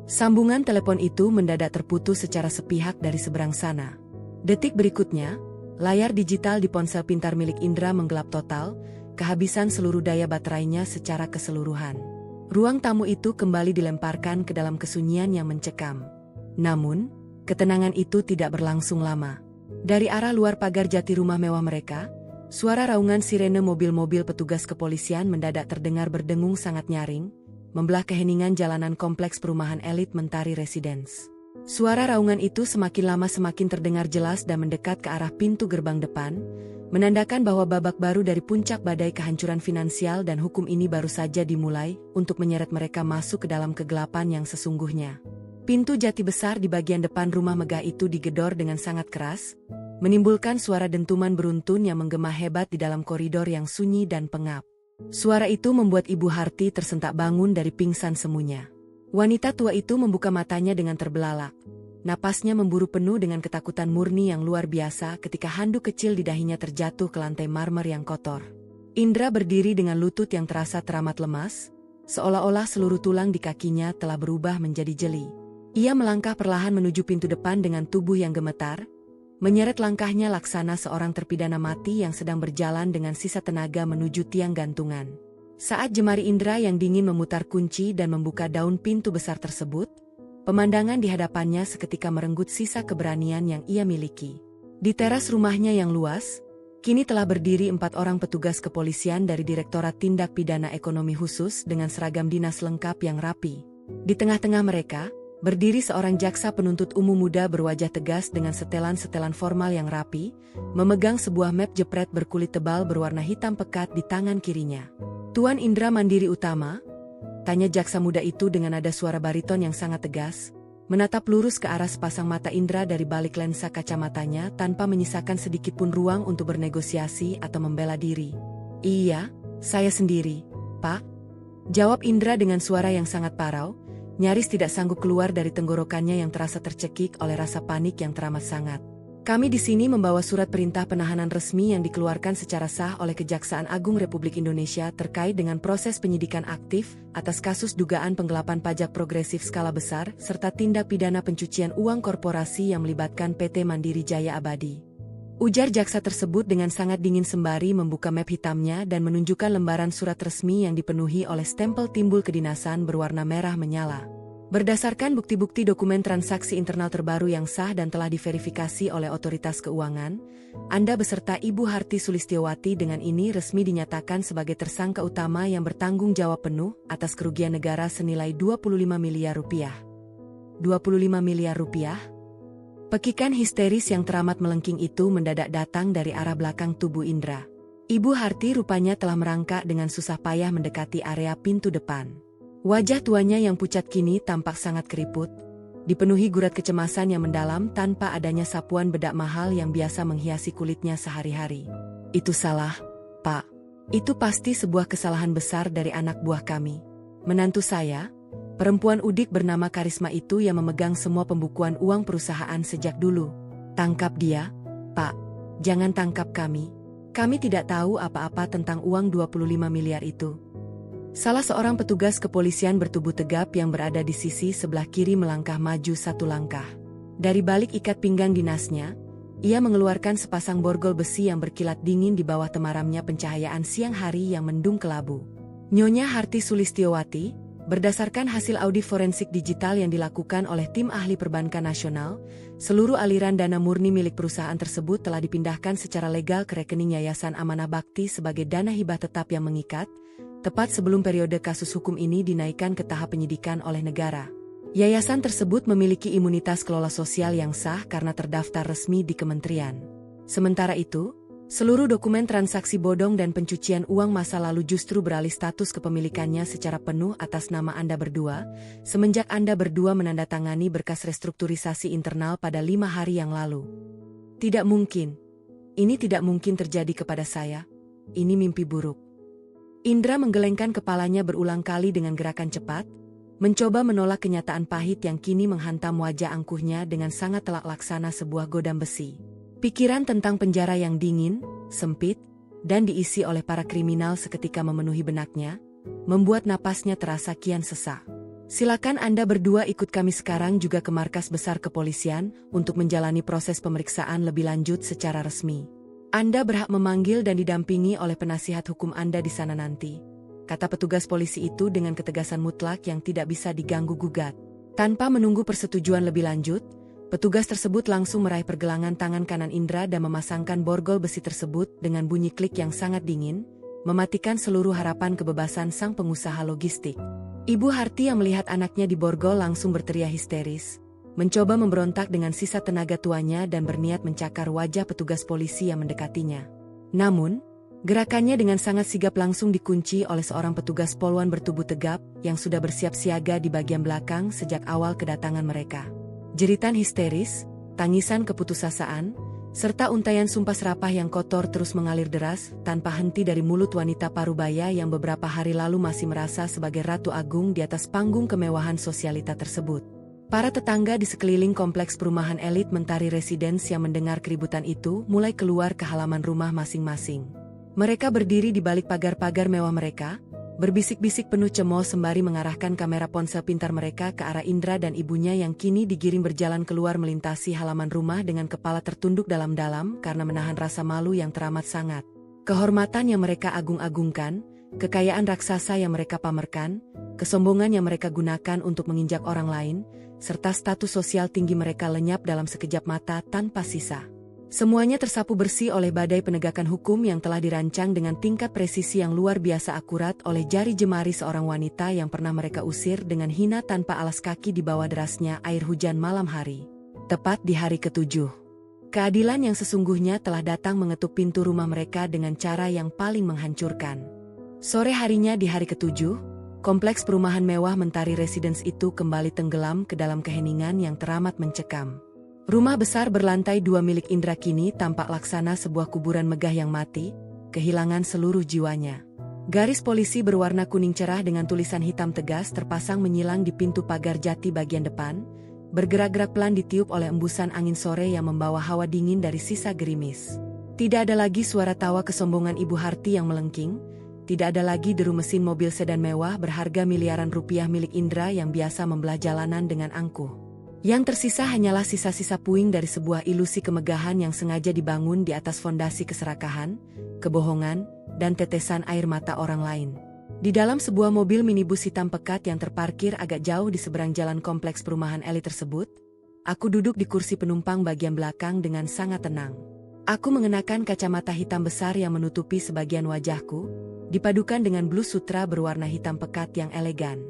S1: Sambungan telepon itu mendadak terputus secara sepihak dari seberang sana. Detik berikutnya, layar digital di ponsel pintar milik Indra menggelap total, kehabisan seluruh daya baterainya secara keseluruhan. Ruang tamu itu kembali dilemparkan ke dalam kesunyian yang mencekam. Namun, ketenangan itu tidak berlangsung lama. Dari arah luar pagar jati rumah mewah mereka, suara raungan sirene mobil-mobil petugas kepolisian mendadak terdengar berdengung sangat nyaring, membelah keheningan jalanan kompleks perumahan elit Mentari Residence. Suara raungan itu semakin lama semakin terdengar jelas dan mendekat ke arah pintu gerbang depan, menandakan bahwa babak baru dari puncak badai kehancuran finansial dan hukum ini baru saja dimulai untuk menyeret mereka masuk ke dalam kegelapan yang sesungguhnya. Pintu jati besar di bagian depan rumah megah itu digedor dengan sangat keras, menimbulkan suara dentuman beruntun yang menggema hebat di dalam koridor yang sunyi dan pengap. Suara itu membuat Ibu Harti tersentak bangun dari pingsan semuanya. Wanita tua itu membuka matanya dengan terbelalak. Napasnya memburu penuh dengan ketakutan murni yang luar biasa ketika handuk kecil di dahinya terjatuh ke lantai marmer yang kotor. Indra berdiri dengan lutut yang terasa teramat lemas, seolah-olah seluruh tulang di kakinya telah berubah menjadi jeli. Ia melangkah perlahan menuju pintu depan dengan tubuh yang gemetar, menyeret langkahnya laksana seorang terpidana mati yang sedang berjalan dengan sisa tenaga menuju tiang gantungan. Saat jemari Indra yang dingin memutar kunci dan membuka daun pintu besar tersebut, pemandangan di hadapannya seketika merenggut sisa keberanian yang ia miliki. Di teras rumahnya yang luas, kini telah berdiri 4 orang petugas kepolisian dari Direktorat Tindak Pidana Ekonomi Khusus dengan seragam dinas lengkap yang rapi. Di tengah-tengah mereka, berdiri seorang jaksa penuntut umum muda berwajah tegas dengan setelan-setelan formal yang rapi, memegang sebuah map jepret berkulit tebal berwarna hitam pekat di tangan kirinya. Tuan Indra Mandiri Utama? Tanya jaksa muda itu dengan nada suara bariton yang sangat tegas. menatap lurus ke arah sepasang mata Indra dari balik lensa kacamatanya tanpa menyisakan sedikit pun ruang untuk bernegosiasi atau membela diri. "Iya, saya sendiri, Pak," jawab Indra dengan suara yang sangat parau, nyaris tidak sanggup keluar dari tenggorokannya yang terasa tercekik oleh rasa panik yang teramat sangat. "Kami di sini membawa surat perintah penahanan resmi yang dikeluarkan secara sah oleh Kejaksaan Agung Republik Indonesia terkait dengan proses penyidikan aktif atas kasus dugaan penggelapan pajak progresif skala besar serta tindak pidana pencucian uang korporasi yang melibatkan PT Mandiri Jaya Abadi," ujar jaksa tersebut dengan sangat dingin sembari membuka map hitamnya dan menunjukkan lembaran surat resmi yang dipenuhi oleh stempel timbul kedinasan berwarna merah menyala. "Berdasarkan bukti-bukti dokumen transaksi internal terbaru yang sah dan telah diverifikasi oleh otoritas keuangan, Anda beserta Ibu Harti Sulistyowati dengan ini resmi dinyatakan sebagai tersangka utama yang bertanggung jawab penuh atas kerugian negara senilai 25 miliar rupiah. 25 miliar rupiah? Pekikan histeris yang teramat melengking itu mendadak datang dari arah belakang tubuh Indra. Ibu Harti rupanya telah merangkak dengan susah payah mendekati area pintu depan. Wajah tuanya yang pucat kini tampak sangat keriput, dipenuhi gurat kecemasan yang mendalam tanpa adanya sapuan bedak mahal yang biasa menghiasi kulitnya sehari-hari. "Itu salah, Pak. Itu pasti sebuah kesalahan besar dari anak buah kami. Menantu saya, perempuan udik bernama Karisma itu yang memegang semua pembukuan uang perusahaan sejak dulu. Tangkap dia, Pak. Jangan tangkap kami. Kami tidak tahu apa-apa tentang uang 25 miliar itu." Salah seorang petugas kepolisian bertubuh tegap yang berada di sisi sebelah kiri melangkah maju satu langkah. Dari balik ikat pinggang dinasnya, ia mengeluarkan sepasang borgol besi yang berkilat dingin di bawah temaramnya pencahayaan siang hari yang mendung kelabu. "Nyonya Harti Sulistyowati, berdasarkan hasil audit forensik digital yang dilakukan oleh tim ahli perbankan nasional, seluruh aliran dana murni milik perusahaan tersebut telah dipindahkan secara legal ke rekening Yayasan Amanah Bakti sebagai dana hibah tetap yang mengikat, tepat sebelum periode kasus hukum ini dinaikkan ke tahap penyidikan oleh negara. Yayasan tersebut memiliki imunitas kelola sosial yang sah karena terdaftar resmi di kementerian. Sementara itu, seluruh dokumen transaksi bodong dan pencucian uang masa lalu justru beralih status kepemilikannya secara penuh atas nama Anda berdua, semenjak Anda berdua menandatangani berkas restrukturisasi internal pada 5 hari yang lalu. Tidak mungkin. Ini tidak mungkin terjadi kepada saya. Ini mimpi buruk." Indra menggelengkan kepalanya berulang kali dengan gerakan cepat, mencoba menolak kenyataan pahit yang kini menghantam wajah angkuhnya dengan sangat telak laksana sebuah godam besi. Pikiran tentang penjara yang dingin, sempit, dan diisi oleh para kriminal seketika memenuhi benaknya, membuat napasnya terasa kian sesak. "Silakan Anda berdua ikut kami sekarang juga ke markas besar kepolisian untuk menjalani proses pemeriksaan lebih lanjut secara resmi. Anda berhak memanggil dan didampingi oleh penasihat hukum Anda di sana nanti," kata petugas polisi itu dengan ketegasan mutlak yang tidak bisa diganggu-gugat. Tanpa menunggu persetujuan lebih lanjut, petugas tersebut langsung meraih pergelangan tangan kanan Indra dan memasangkan borgol besi tersebut dengan bunyi klik yang sangat dingin, mematikan seluruh harapan kebebasan sang pengusaha logistik. Ibu Harti yang melihat anaknya diborgol langsung berteriak histeris, mencoba memberontak dengan sisa tenaga tuanya dan berniat mencakar wajah petugas polisi yang mendekatinya. Namun, gerakannya dengan sangat sigap langsung dikunci oleh seorang petugas poluan bertubuh tegap yang sudah bersiap siaga di bagian belakang sejak awal kedatangan mereka. Jeritan histeris, tangisan keputusasaan, serta untaian sumpah serapah yang kotor terus mengalir deras tanpa henti dari mulut wanita parubaya yang beberapa hari lalu masih merasa sebagai Ratu Agung di atas panggung kemewahan sosialita tersebut. Para tetangga di sekeliling kompleks perumahan elit Mentari Residence yang mendengar keributan itu mulai keluar ke halaman rumah masing-masing. Mereka berdiri di balik pagar-pagar mewah mereka, berbisik-bisik penuh cemooh sembari mengarahkan kamera ponsel pintar mereka ke arah Indra dan ibunya yang kini digiring berjalan keluar melintasi halaman rumah dengan kepala tertunduk dalam-dalam karena menahan rasa malu yang teramat sangat. Kehormatan yang mereka agung-agungkan, kekayaan raksasa yang mereka pamerkan, kesombongan yang mereka gunakan untuk menginjak orang lain, serta status sosial tinggi mereka lenyap dalam sekejap mata tanpa sisa. Semuanya tersapu bersih oleh badai penegakan hukum yang telah dirancang dengan tingkat presisi yang luar biasa akurat oleh jari jemari seorang wanita yang pernah mereka usir dengan hina tanpa alas kaki di bawah derasnya air hujan malam hari. Tepat di hari ke-7. Keadilan yang sesungguhnya telah datang mengetuk pintu rumah mereka dengan cara yang paling menghancurkan. Sore harinya di hari ke-7, kompleks perumahan mewah Mentari Residence itu kembali tenggelam ke dalam keheningan yang teramat mencekam. Rumah besar berlantai 2 milik Indra kini tampak laksana sebuah kuburan megah yang mati, kehilangan seluruh jiwanya. Garis polisi berwarna kuning cerah dengan tulisan hitam tegas terpasang menyilang di pintu pagar jati bagian depan, bergerak-gerak pelan ditiup oleh embusan angin sore yang membawa hawa dingin dari sisa gerimis. Tidak ada lagi suara tawa kesombongan Ibu Harti yang melengking, tidak ada lagi deru mesin mobil sedan mewah berharga miliaran rupiah milik Indra yang biasa membelah jalanan dengan angkuh. Yang tersisa hanyalah sisa-sisa puing dari sebuah ilusi kemegahan yang sengaja dibangun di atas fondasi keserakahan, kebohongan, dan tetesan air mata orang lain. Di dalam sebuah mobil minibus hitam pekat yang terparkir agak jauh di seberang jalan kompleks perumahan elit tersebut, aku duduk di kursi penumpang bagian belakang dengan sangat tenang. Aku mengenakan kacamata hitam besar yang menutupi sebagian wajahku, dipadukan dengan blus sutra berwarna hitam pekat yang elegan.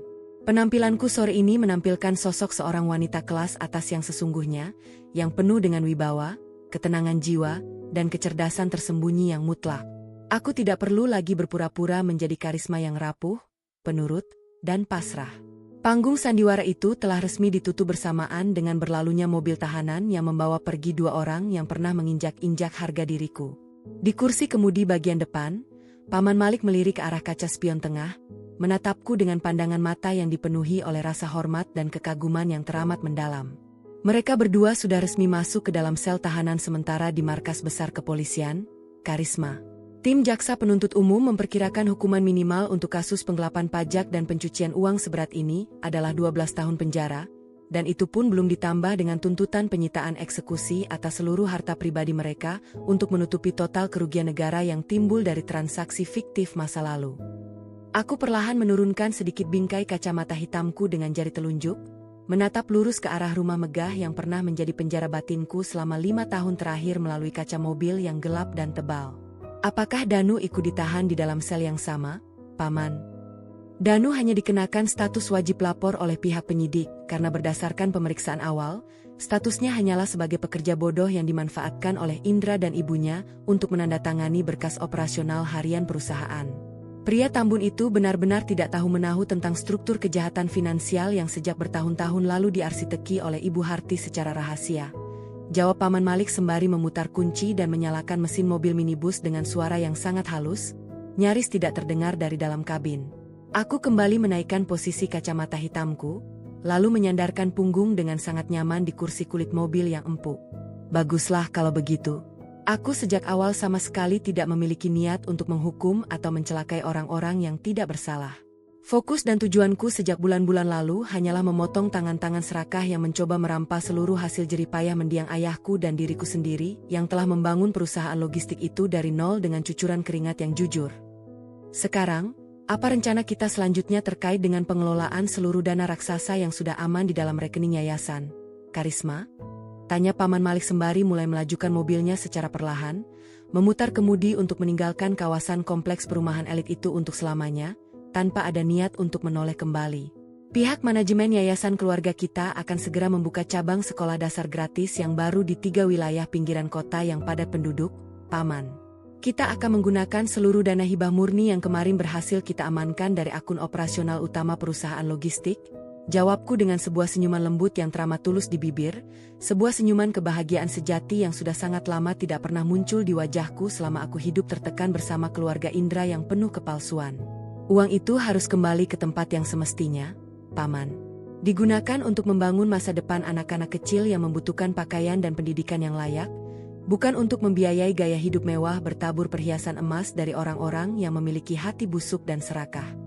S1: Penampilanku sore ini menampilkan sosok seorang wanita kelas atas yang sesungguhnya, yang penuh dengan wibawa, ketenangan jiwa, dan kecerdasan tersembunyi yang mutlak. Aku tidak perlu lagi berpura-pura menjadi karisma yang rapuh, penurut, dan pasrah. Panggung sandiwara itu telah resmi ditutup bersamaan dengan berlalunya mobil tahanan yang membawa pergi 2 orang yang pernah menginjak-injak harga diriku. Di kursi kemudi bagian depan, Paman Malik melirik ke arah kaca spion tengah, menatapku dengan pandangan mata yang dipenuhi oleh rasa hormat dan kekaguman yang teramat mendalam. Mereka berdua sudah resmi masuk ke dalam sel tahanan sementara di markas besar kepolisian, Karisma. Tim jaksa penuntut umum memperkirakan hukuman minimal untuk kasus penggelapan pajak dan pencucian uang seberat ini adalah 12 tahun penjara, dan itu pun belum ditambah dengan tuntutan penyitaan eksekusi atas seluruh harta pribadi mereka untuk menutupi total kerugian negara yang timbul dari transaksi fiktif masa lalu. Aku perlahan menurunkan sedikit bingkai kacamata hitamku dengan jari telunjuk, menatap lurus ke arah rumah megah yang pernah menjadi penjara batinku selama 5 tahun terakhir melalui kaca mobil yang gelap dan tebal. Apakah Danu ikut ditahan di dalam sel yang sama, Paman? Danu hanya dikenakan status wajib lapor oleh pihak penyidik, karena berdasarkan pemeriksaan awal, statusnya hanyalah sebagai pekerja bodoh yang dimanfaatkan oleh Indra dan ibunya untuk menandatangani berkas operasional harian perusahaan. Pria tambun itu benar-benar tidak tahu menahu tentang struktur kejahatan finansial yang sejak bertahun-tahun lalu diarsiteki oleh Ibu Harti secara rahasia. Jawab Paman Malik sembari memutar kunci dan menyalakan mesin mobil minibus dengan suara yang sangat halus, nyaris tidak terdengar dari dalam kabin. Aku kembali menaikkan posisi kacamata hitamku, lalu menyandarkan punggung dengan sangat nyaman di kursi kulit mobil yang empuk. Baguslah kalau begitu. Aku sejak awal sama sekali tidak memiliki niat untuk menghukum atau mencelakai orang-orang yang tidak bersalah. Fokus dan tujuanku sejak bulan-bulan lalu hanyalah memotong tangan-tangan serakah yang mencoba merampas seluruh hasil jeripayah mendiang ayahku dan diriku sendiri yang telah membangun perusahaan logistik itu dari nol dengan cucuran keringat yang jujur. Sekarang, apa rencana kita selanjutnya terkait dengan pengelolaan seluruh dana raksasa yang sudah aman di dalam rekening yayasan, Karisma? Tanya Paman Malik sembari mulai melajukan mobilnya secara perlahan, memutar kemudi untuk meninggalkan kawasan kompleks perumahan elit itu untuk selamanya, tanpa ada niat untuk menoleh kembali. Pihak manajemen yayasan keluarga kita akan segera membuka cabang sekolah dasar gratis yang baru di 3 wilayah pinggiran kota yang padat penduduk, Paman. Kita akan menggunakan seluruh dana hibah murni yang kemarin berhasil kita amankan dari akun operasional utama perusahaan logistik. Jawabku dengan sebuah senyuman lembut yang teramat tulus di bibir, sebuah senyuman kebahagiaan sejati yang sudah sangat lama tidak pernah muncul di wajahku selama aku hidup tertekan bersama keluarga Indra yang penuh kepalsuan. Uang itu harus kembali ke tempat yang semestinya, Paman. Digunakan untuk membangun masa depan anak-anak kecil yang membutuhkan pakaian dan pendidikan yang layak, bukan untuk membiayai gaya hidup mewah bertabur perhiasan emas dari orang-orang yang memiliki hati busuk dan serakah.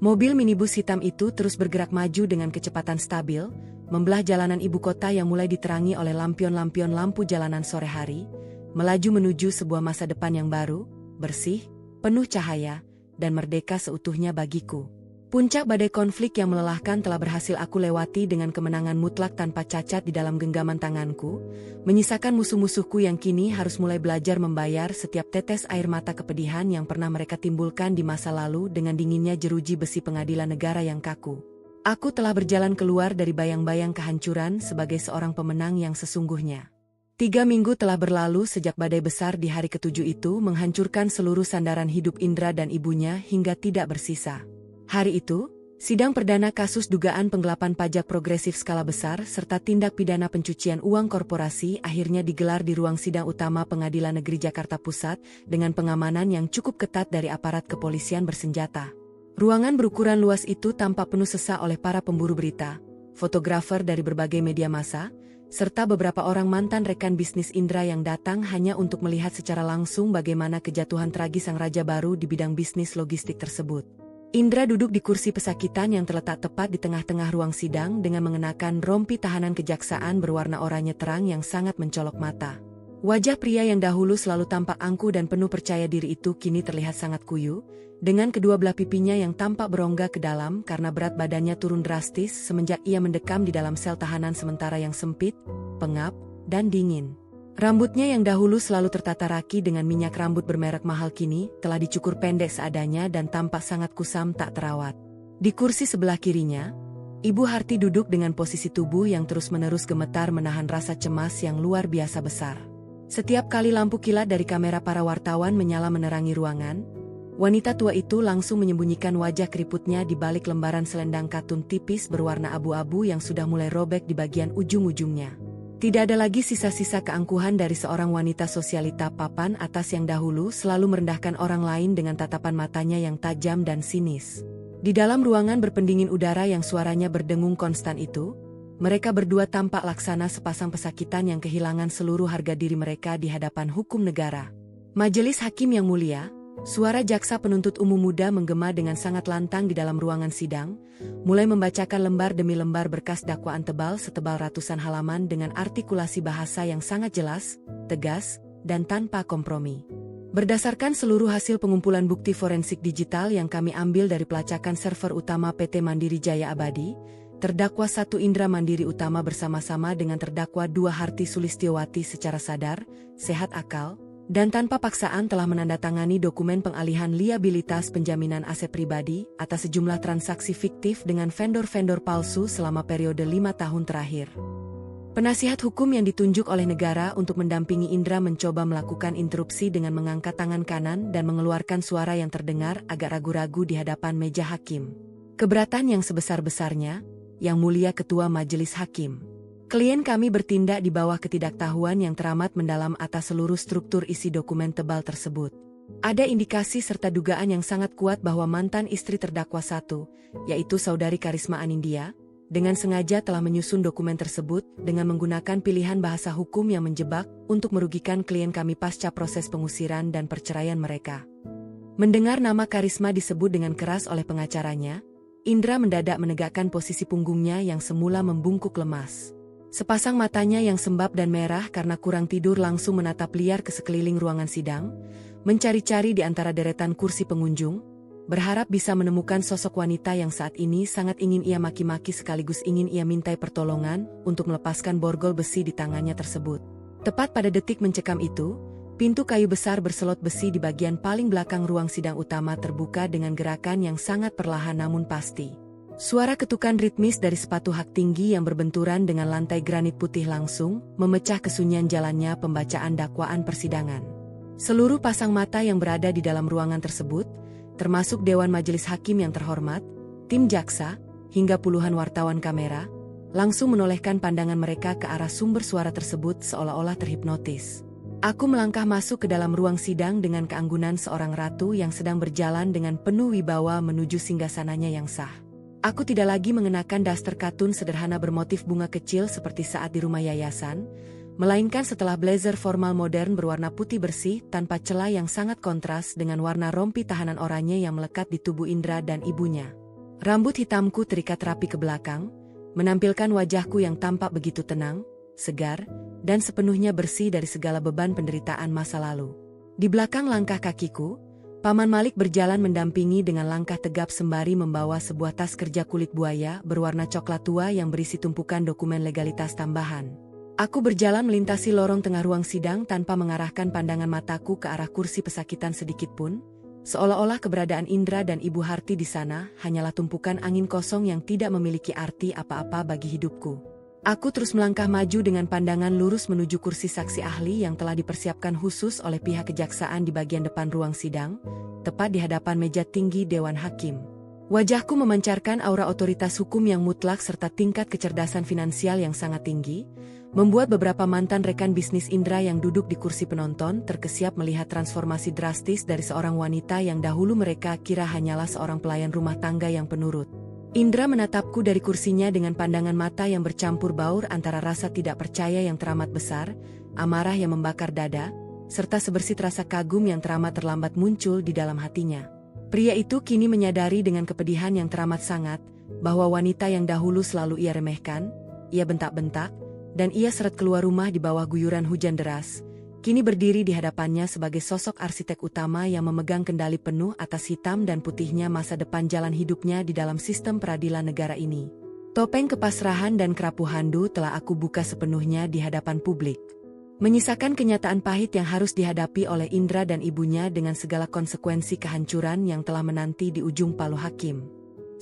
S1: Mobil minibus hitam itu terus bergerak maju dengan kecepatan stabil, membelah jalanan ibu kota yang mulai diterangi oleh lampion-lampion lampu jalanan sore hari, melaju menuju sebuah masa depan yang baru, bersih, penuh cahaya, dan merdeka seutuhnya bagiku. Puncak badai konflik yang melelahkan telah berhasil aku lewati dengan kemenangan mutlak tanpa cacat di dalam genggaman tanganku, menyisakan musuh-musuhku yang kini harus mulai belajar membayar setiap tetes air mata kepedihan yang pernah mereka timbulkan di masa lalu dengan dinginnya jeruji besi pengadilan negara yang kaku. Aku telah berjalan keluar dari bayang-bayang kehancuran sebagai seorang pemenang yang sesungguhnya. 3 minggu telah berlalu sejak badai besar di hari ke-7 itu menghancurkan seluruh sandaran hidup Indra dan ibunya hingga tidak bersisa. Hari itu, Sidang perdana kasus dugaan penggelapan pajak progresif skala besar serta tindak pidana pencucian uang korporasi akhirnya digelar di ruang sidang utama Pengadilan Negeri Jakarta Pusat dengan pengamanan yang cukup ketat dari aparat kepolisian bersenjata. Ruangan berukuran luas itu tampak penuh sesak oleh para pemburu berita, fotografer dari berbagai media massa, serta beberapa orang mantan rekan bisnis Indra yang datang hanya untuk melihat secara langsung bagaimana kejatuhan tragis sang raja baru di bidang bisnis logistik tersebut. Indra duduk di kursi pesakitan yang terletak tepat di tengah-tengah ruang sidang dengan mengenakan rompi tahanan kejaksaan berwarna oranye terang yang sangat mencolok mata. Wajah pria yang dahulu selalu tampak angkuh dan penuh percaya diri itu kini terlihat sangat kuyu, dengan kedua belah pipinya yang tampak berongga ke dalam karena berat badannya turun drastis semenjak ia mendekam di dalam sel tahanan sementara yang sempit, pengap, dan dingin. Rambutnya yang dahulu selalu tertata rapi dengan minyak rambut bermerek mahal kini telah dicukur pendek seadanya dan tampak sangat kusam tak terawat. Di kursi sebelah kirinya, Ibu Harti duduk dengan posisi tubuh yang terus-menerus gemetar menahan rasa cemas yang luar biasa besar. Setiap kali lampu kilat dari kamera para wartawan menyala menerangi ruangan, wanita tua itu langsung menyembunyikan wajah keriputnya di balik lembaran selendang katun tipis berwarna abu-abu yang sudah mulai robek di bagian ujung-ujungnya. Tidak ada lagi sisa-sisa keangkuhan dari seorang wanita sosialita papan atas yang dahulu selalu merendahkan orang lain dengan tatapan matanya yang tajam dan sinis. Di dalam ruangan berpendingin udara yang suaranya berdengung konstan itu, mereka berdua tampak laksana sepasang pesakitan yang kehilangan seluruh harga diri mereka di hadapan hukum negara. Majelis Hakim yang mulia, suara jaksa penuntut umum muda menggema dengan sangat lantang di dalam ruangan sidang, mulai membacakan lembar demi lembar berkas dakwaan tebal setebal ratusan halaman dengan artikulasi bahasa yang sangat jelas, tegas, dan tanpa kompromi. Berdasarkan seluruh hasil pengumpulan bukti forensik digital yang kami ambil dari pelacakan server utama PT Mandiri Jaya Abadi, terdakwa 1 Indra Mandiri Utama bersama-sama dengan terdakwa 2 Harti Sulistiowati secara sadar, sehat akal, dan tanpa paksaan telah menandatangani dokumen pengalihan liabilitas penjaminan aset pribadi atas sejumlah transaksi fiktif dengan vendor-vendor palsu selama periode 5 tahun terakhir. Penasihat hukum yang ditunjuk oleh negara untuk mendampingi Indra mencoba melakukan interupsi dengan mengangkat tangan kanan dan mengeluarkan suara yang terdengar agak ragu-ragu di hadapan meja hakim. Keberatan yang sebesar-besarnya, Yang Mulia Ketua Majelis Hakim. Klien kami bertindak di bawah ketidaktahuan yang teramat mendalam atas seluruh struktur isi dokumen tebal tersebut. Ada indikasi serta dugaan yang sangat kuat bahwa mantan istri terdakwa 1, yaitu Saudari Karisma Anindya, dengan sengaja telah menyusun dokumen tersebut dengan menggunakan pilihan bahasa hukum yang menjebak untuk merugikan klien kami pasca proses pengusiran dan perceraian mereka. Mendengar nama Karisma disebut dengan keras oleh pengacaranya, Indra mendadak menegakkan posisi punggungnya yang semula membungkuk lemas. Sepasang matanya yang sembab dan merah karena kurang tidur langsung menatap liar ke sekeliling ruangan sidang, mencari-cari di antara deretan kursi pengunjung, berharap bisa menemukan sosok wanita yang saat ini sangat ingin ia maki-maki sekaligus ingin ia mintai pertolongan untuk melepaskan borgol besi di tangannya tersebut. Tepat pada detik mencekam itu, pintu kayu besar berselot besi di bagian paling belakang ruang sidang utama terbuka dengan gerakan yang sangat perlahan namun pasti. Suara ketukan ritmis dari sepatu hak tinggi yang berbenturan dengan lantai granit putih langsung memecah kesunyian jalannya pembacaan dakwaan persidangan. Seluruh pasang mata yang berada di dalam ruangan tersebut, termasuk Dewan Majelis Hakim yang terhormat, tim jaksa, hingga puluhan wartawan kamera, langsung menolehkan pandangan mereka ke arah sumber suara tersebut seolah-olah terhipnotis. Aku melangkah masuk ke dalam ruang sidang dengan keanggunan seorang ratu yang sedang berjalan dengan penuh wibawa menuju singgasananya yang sah. Aku tidak lagi mengenakan daster katun sederhana bermotif bunga kecil seperti saat di rumah yayasan, melainkan setelah blazer formal modern berwarna putih bersih tanpa celah yang sangat kontras dengan warna rompi tahanan oranye yang melekat di tubuh Indra dan ibunya. Rambut hitamku terikat rapi ke belakang, menampilkan wajahku yang tampak begitu tenang, segar, dan sepenuhnya bersih dari segala beban penderitaan masa lalu. Di belakang langkah kakiku, Paman Malik berjalan mendampingi dengan langkah tegap sembari membawa sebuah tas kerja kulit buaya berwarna coklat tua yang berisi tumpukan dokumen legalitas tambahan. Aku berjalan melintasi lorong tengah ruang sidang tanpa mengarahkan pandangan mataku ke arah kursi pesakitan sedikit pun, seolah-olah keberadaan Indra dan Ibu Harti di sana hanyalah tumpukan angin kosong yang tidak memiliki arti apa-apa bagi hidupku. Aku terus melangkah maju dengan pandangan lurus menuju kursi saksi ahli yang telah dipersiapkan khusus oleh pihak kejaksaan di bagian depan ruang sidang, tepat di hadapan meja tinggi Dewan Hakim. Wajahku memancarkan aura otoritas hukum yang mutlak serta tingkat kecerdasan finansial yang sangat tinggi, membuat beberapa mantan rekan bisnis Indra yang duduk di kursi penonton terkesiap melihat transformasi drastis dari seorang wanita yang dahulu mereka kira hanyalah seorang pelayan rumah tangga yang penurut. Indra menatapku dari kursinya dengan pandangan mata yang bercampur baur antara rasa tidak percaya yang teramat besar, amarah yang membakar dada, serta sebersit rasa kagum yang teramat terlambat muncul di dalam hatinya. Pria itu kini menyadari dengan kepedihan yang teramat sangat, bahwa wanita yang dahulu selalu ia remehkan, ia bentak-bentak, dan ia seret keluar rumah di bawah guyuran hujan deras, kini berdiri di hadapannya sebagai sosok arsitek utama yang memegang kendali penuh atas hitam dan putihnya masa depan jalan hidupnya di dalam sistem peradilan negara ini. Topeng kepasrahan dan kerapu handu telah aku buka sepenuhnya di hadapan publik, menyisakan kenyataan pahit yang harus dihadapi oleh Indra dan ibunya dengan segala konsekuensi kehancuran yang telah menanti di ujung palu hakim.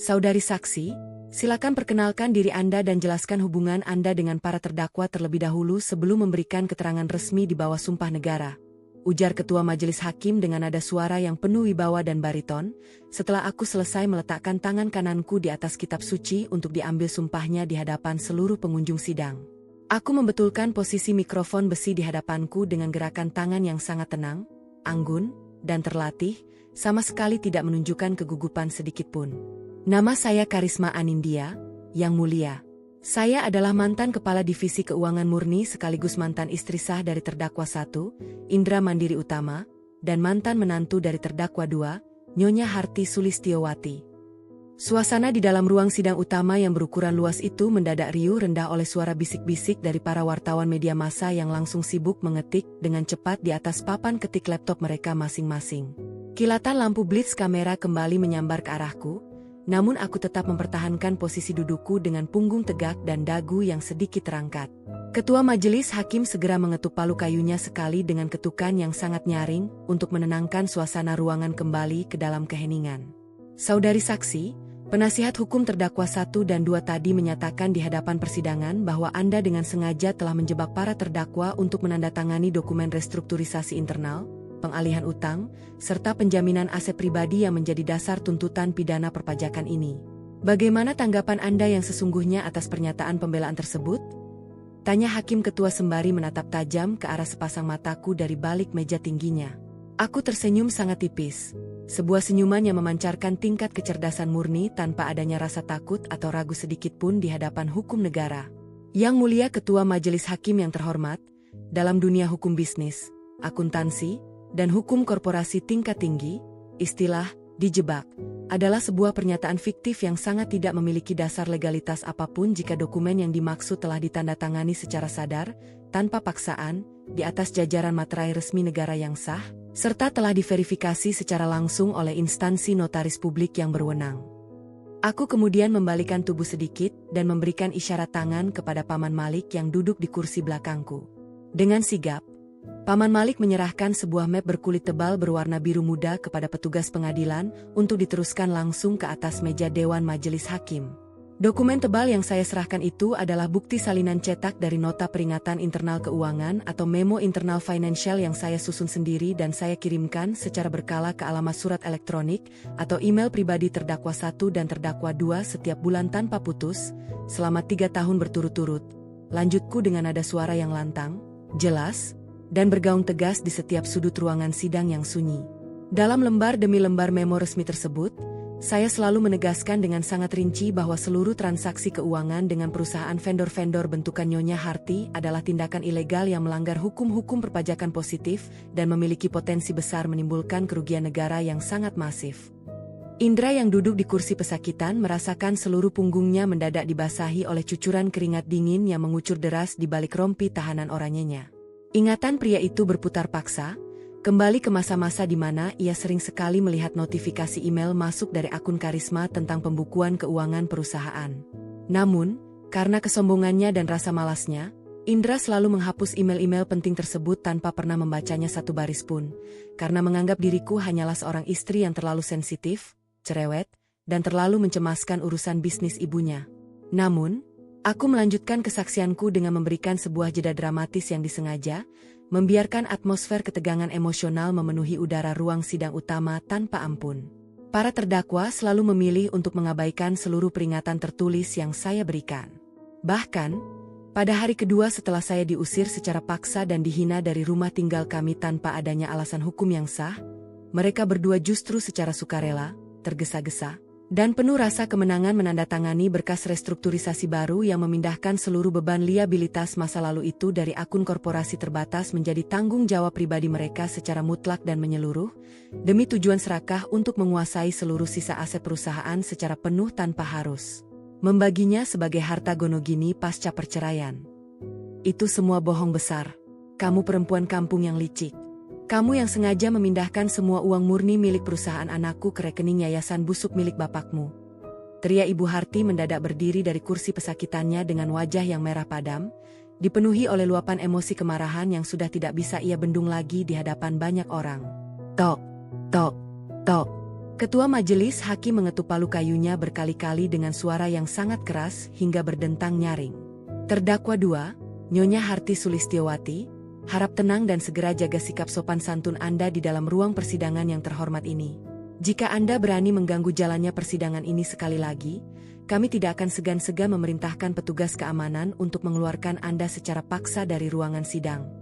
S1: Saudari saksi, silakan perkenalkan diri Anda dan jelaskan hubungan Anda dengan para terdakwa terlebih dahulu sebelum memberikan keterangan resmi di bawah sumpah negara, ujar Ketua Majelis Hakim dengan nada suara yang penuh wibawa dan bariton, setelah aku selesai meletakkan tangan kananku di atas kitab suci untuk diambil sumpahnya di hadapan seluruh pengunjung sidang. Aku membetulkan posisi mikrofon besi di hadapanku dengan gerakan tangan yang sangat tenang, anggun, dan terlatih, sama sekali tidak menunjukkan kegugupan sedikitpun. Nama saya Karisma Anindya, Yang Mulia. Saya adalah mantan Kepala Divisi Keuangan Murni sekaligus mantan istri sah dari terdakwa 1, Indra Mandiri Utama, dan mantan menantu dari terdakwa 2, Nyonya Harti Sulistiowati. Suasana di dalam ruang sidang utama yang berukuran luas itu mendadak riuh rendah oleh suara bisik-bisik dari para wartawan media massa yang langsung sibuk mengetik dengan cepat di atas papan ketik laptop mereka masing-masing. Kilatan lampu blitz kamera kembali menyambar ke arahku, namun aku tetap mempertahankan posisi dudukku dengan punggung tegak dan dagu yang sedikit terangkat. Ketua Majelis Hakim segera mengetuk palu kayunya sekali dengan ketukan yang sangat nyaring untuk menenangkan suasana ruangan kembali ke dalam keheningan. Saudari saksi, penasihat hukum terdakwa 1 dan 2 tadi menyatakan di hadapan persidangan bahwa Anda dengan sengaja telah menjebak para terdakwa untuk menandatangani dokumen restrukturisasi internal, pengalihan utang, serta penjaminan aset pribadi yang menjadi dasar tuntutan pidana perpajakan ini. Bagaimana tanggapan Anda yang sesungguhnya atas pernyataan pembelaan tersebut? Tanya Hakim Ketua sembari menatap tajam ke arah sepasang mataku dari balik meja tingginya. Aku tersenyum sangat tipis. Sebuah senyuman yang memancarkan tingkat kecerdasan murni tanpa adanya rasa takut atau ragu sedikit pun di hadapan hukum negara. Yang Mulia Ketua Majelis Hakim yang terhormat, dalam dunia hukum bisnis, akuntansi, dan hukum korporasi tingkat tinggi, istilah dijebak adalah sebuah pernyataan fiktif yang sangat tidak memiliki dasar legalitas apapun jika dokumen yang dimaksud telah ditandatangani secara sadar, tanpa paksaan, di atas jajaran materai resmi negara yang sah, serta telah diverifikasi secara langsung oleh instansi notaris publik yang berwenang. Aku kemudian membalikan tubuh sedikit dan memberikan isyarat tangan kepada Paman Malik yang duduk di kursi belakangku. Dengan sigap, Paman Malik menyerahkan sebuah map berkulit tebal berwarna biru muda kepada petugas pengadilan untuk diteruskan langsung ke atas meja Dewan Majelis Hakim. Dokumen tebal yang saya serahkan itu adalah bukti salinan cetak dari nota peringatan internal keuangan atau memo internal financial yang saya susun sendiri dan saya kirimkan secara berkala ke alamat surat elektronik atau email pribadi terdakwa 1 dan terdakwa 2 setiap bulan tanpa putus, selama 3 tahun berturut-turut. Lanjutku dengan nada suara yang lantang, jelas, dan bergaung tegas di setiap sudut ruangan sidang yang sunyi. Dalam lembar demi lembar memo resmi tersebut, saya selalu menegaskan dengan sangat rinci bahwa seluruh transaksi keuangan dengan perusahaan vendor-vendor bentukan Nyonya Harti adalah tindakan ilegal yang melanggar hukum-hukum perpajakan positif dan memiliki potensi besar menimbulkan kerugian negara yang sangat masif. Indra yang duduk di kursi pesakitan merasakan seluruh punggungnya mendadak dibasahi oleh cucuran keringat dingin yang mengucur deras di balik rompi tahanan oranyenya. Ingatan pria itu berputar paksa, kembali ke masa-masa di mana ia sering sekali melihat notifikasi email masuk dari akun Karisma tentang pembukuan keuangan perusahaan. Namun, karena kesombongannya dan rasa malasnya, Indra selalu menghapus email-email penting tersebut tanpa pernah membacanya satu baris pun, karena menganggap diriku hanyalah seorang istri yang terlalu sensitif, cerewet, dan terlalu mencemaskan urusan bisnis ibunya. Namun, aku melanjutkan kesaksianku dengan memberikan sebuah jeda dramatis yang disengaja, membiarkan atmosfer ketegangan emosional memenuhi udara ruang sidang utama tanpa ampun. Para terdakwa selalu memilih untuk mengabaikan seluruh peringatan tertulis yang saya berikan. Bahkan, pada hari kedua setelah saya diusir secara paksa dan dihina dari rumah tinggal kami tanpa adanya alasan hukum yang sah, mereka berdua justru secara sukarela, tergesa-gesa, dan penuh rasa kemenangan menandatangani berkas restrukturisasi baru yang memindahkan seluruh beban liabilitas masa lalu itu dari akun korporasi terbatas menjadi tanggung jawab pribadi mereka secara mutlak dan menyeluruh, demi tujuan serakah untuk menguasai seluruh sisa aset perusahaan secara penuh tanpa harus membaginya sebagai harta gonogini pasca perceraian. Itu semua bohong besar. Kamu perempuan kampung yang licik. Kamu yang sengaja memindahkan semua uang murni milik perusahaan anakku ke rekening yayasan busuk milik bapakmu. Teriak Ibu Harti mendadak berdiri dari kursi pesakitannya dengan wajah yang merah padam, dipenuhi oleh luapan emosi kemarahan yang sudah tidak bisa ia bendung lagi di hadapan banyak orang. Tok, tok, tok. Ketua majelis hakim mengetuk palu kayunya berkali-kali dengan suara yang sangat keras hingga berdentang nyaring. Terdakwa 2, Nyonya Harti Sulistiowati, harap tenang dan segera jaga sikap sopan santun Anda di dalam ruang persidangan yang terhormat ini. Jika Anda berani mengganggu jalannya persidangan ini sekali lagi, kami tidak akan segan-segan memerintahkan petugas keamanan untuk mengeluarkan Anda secara paksa dari ruangan sidang.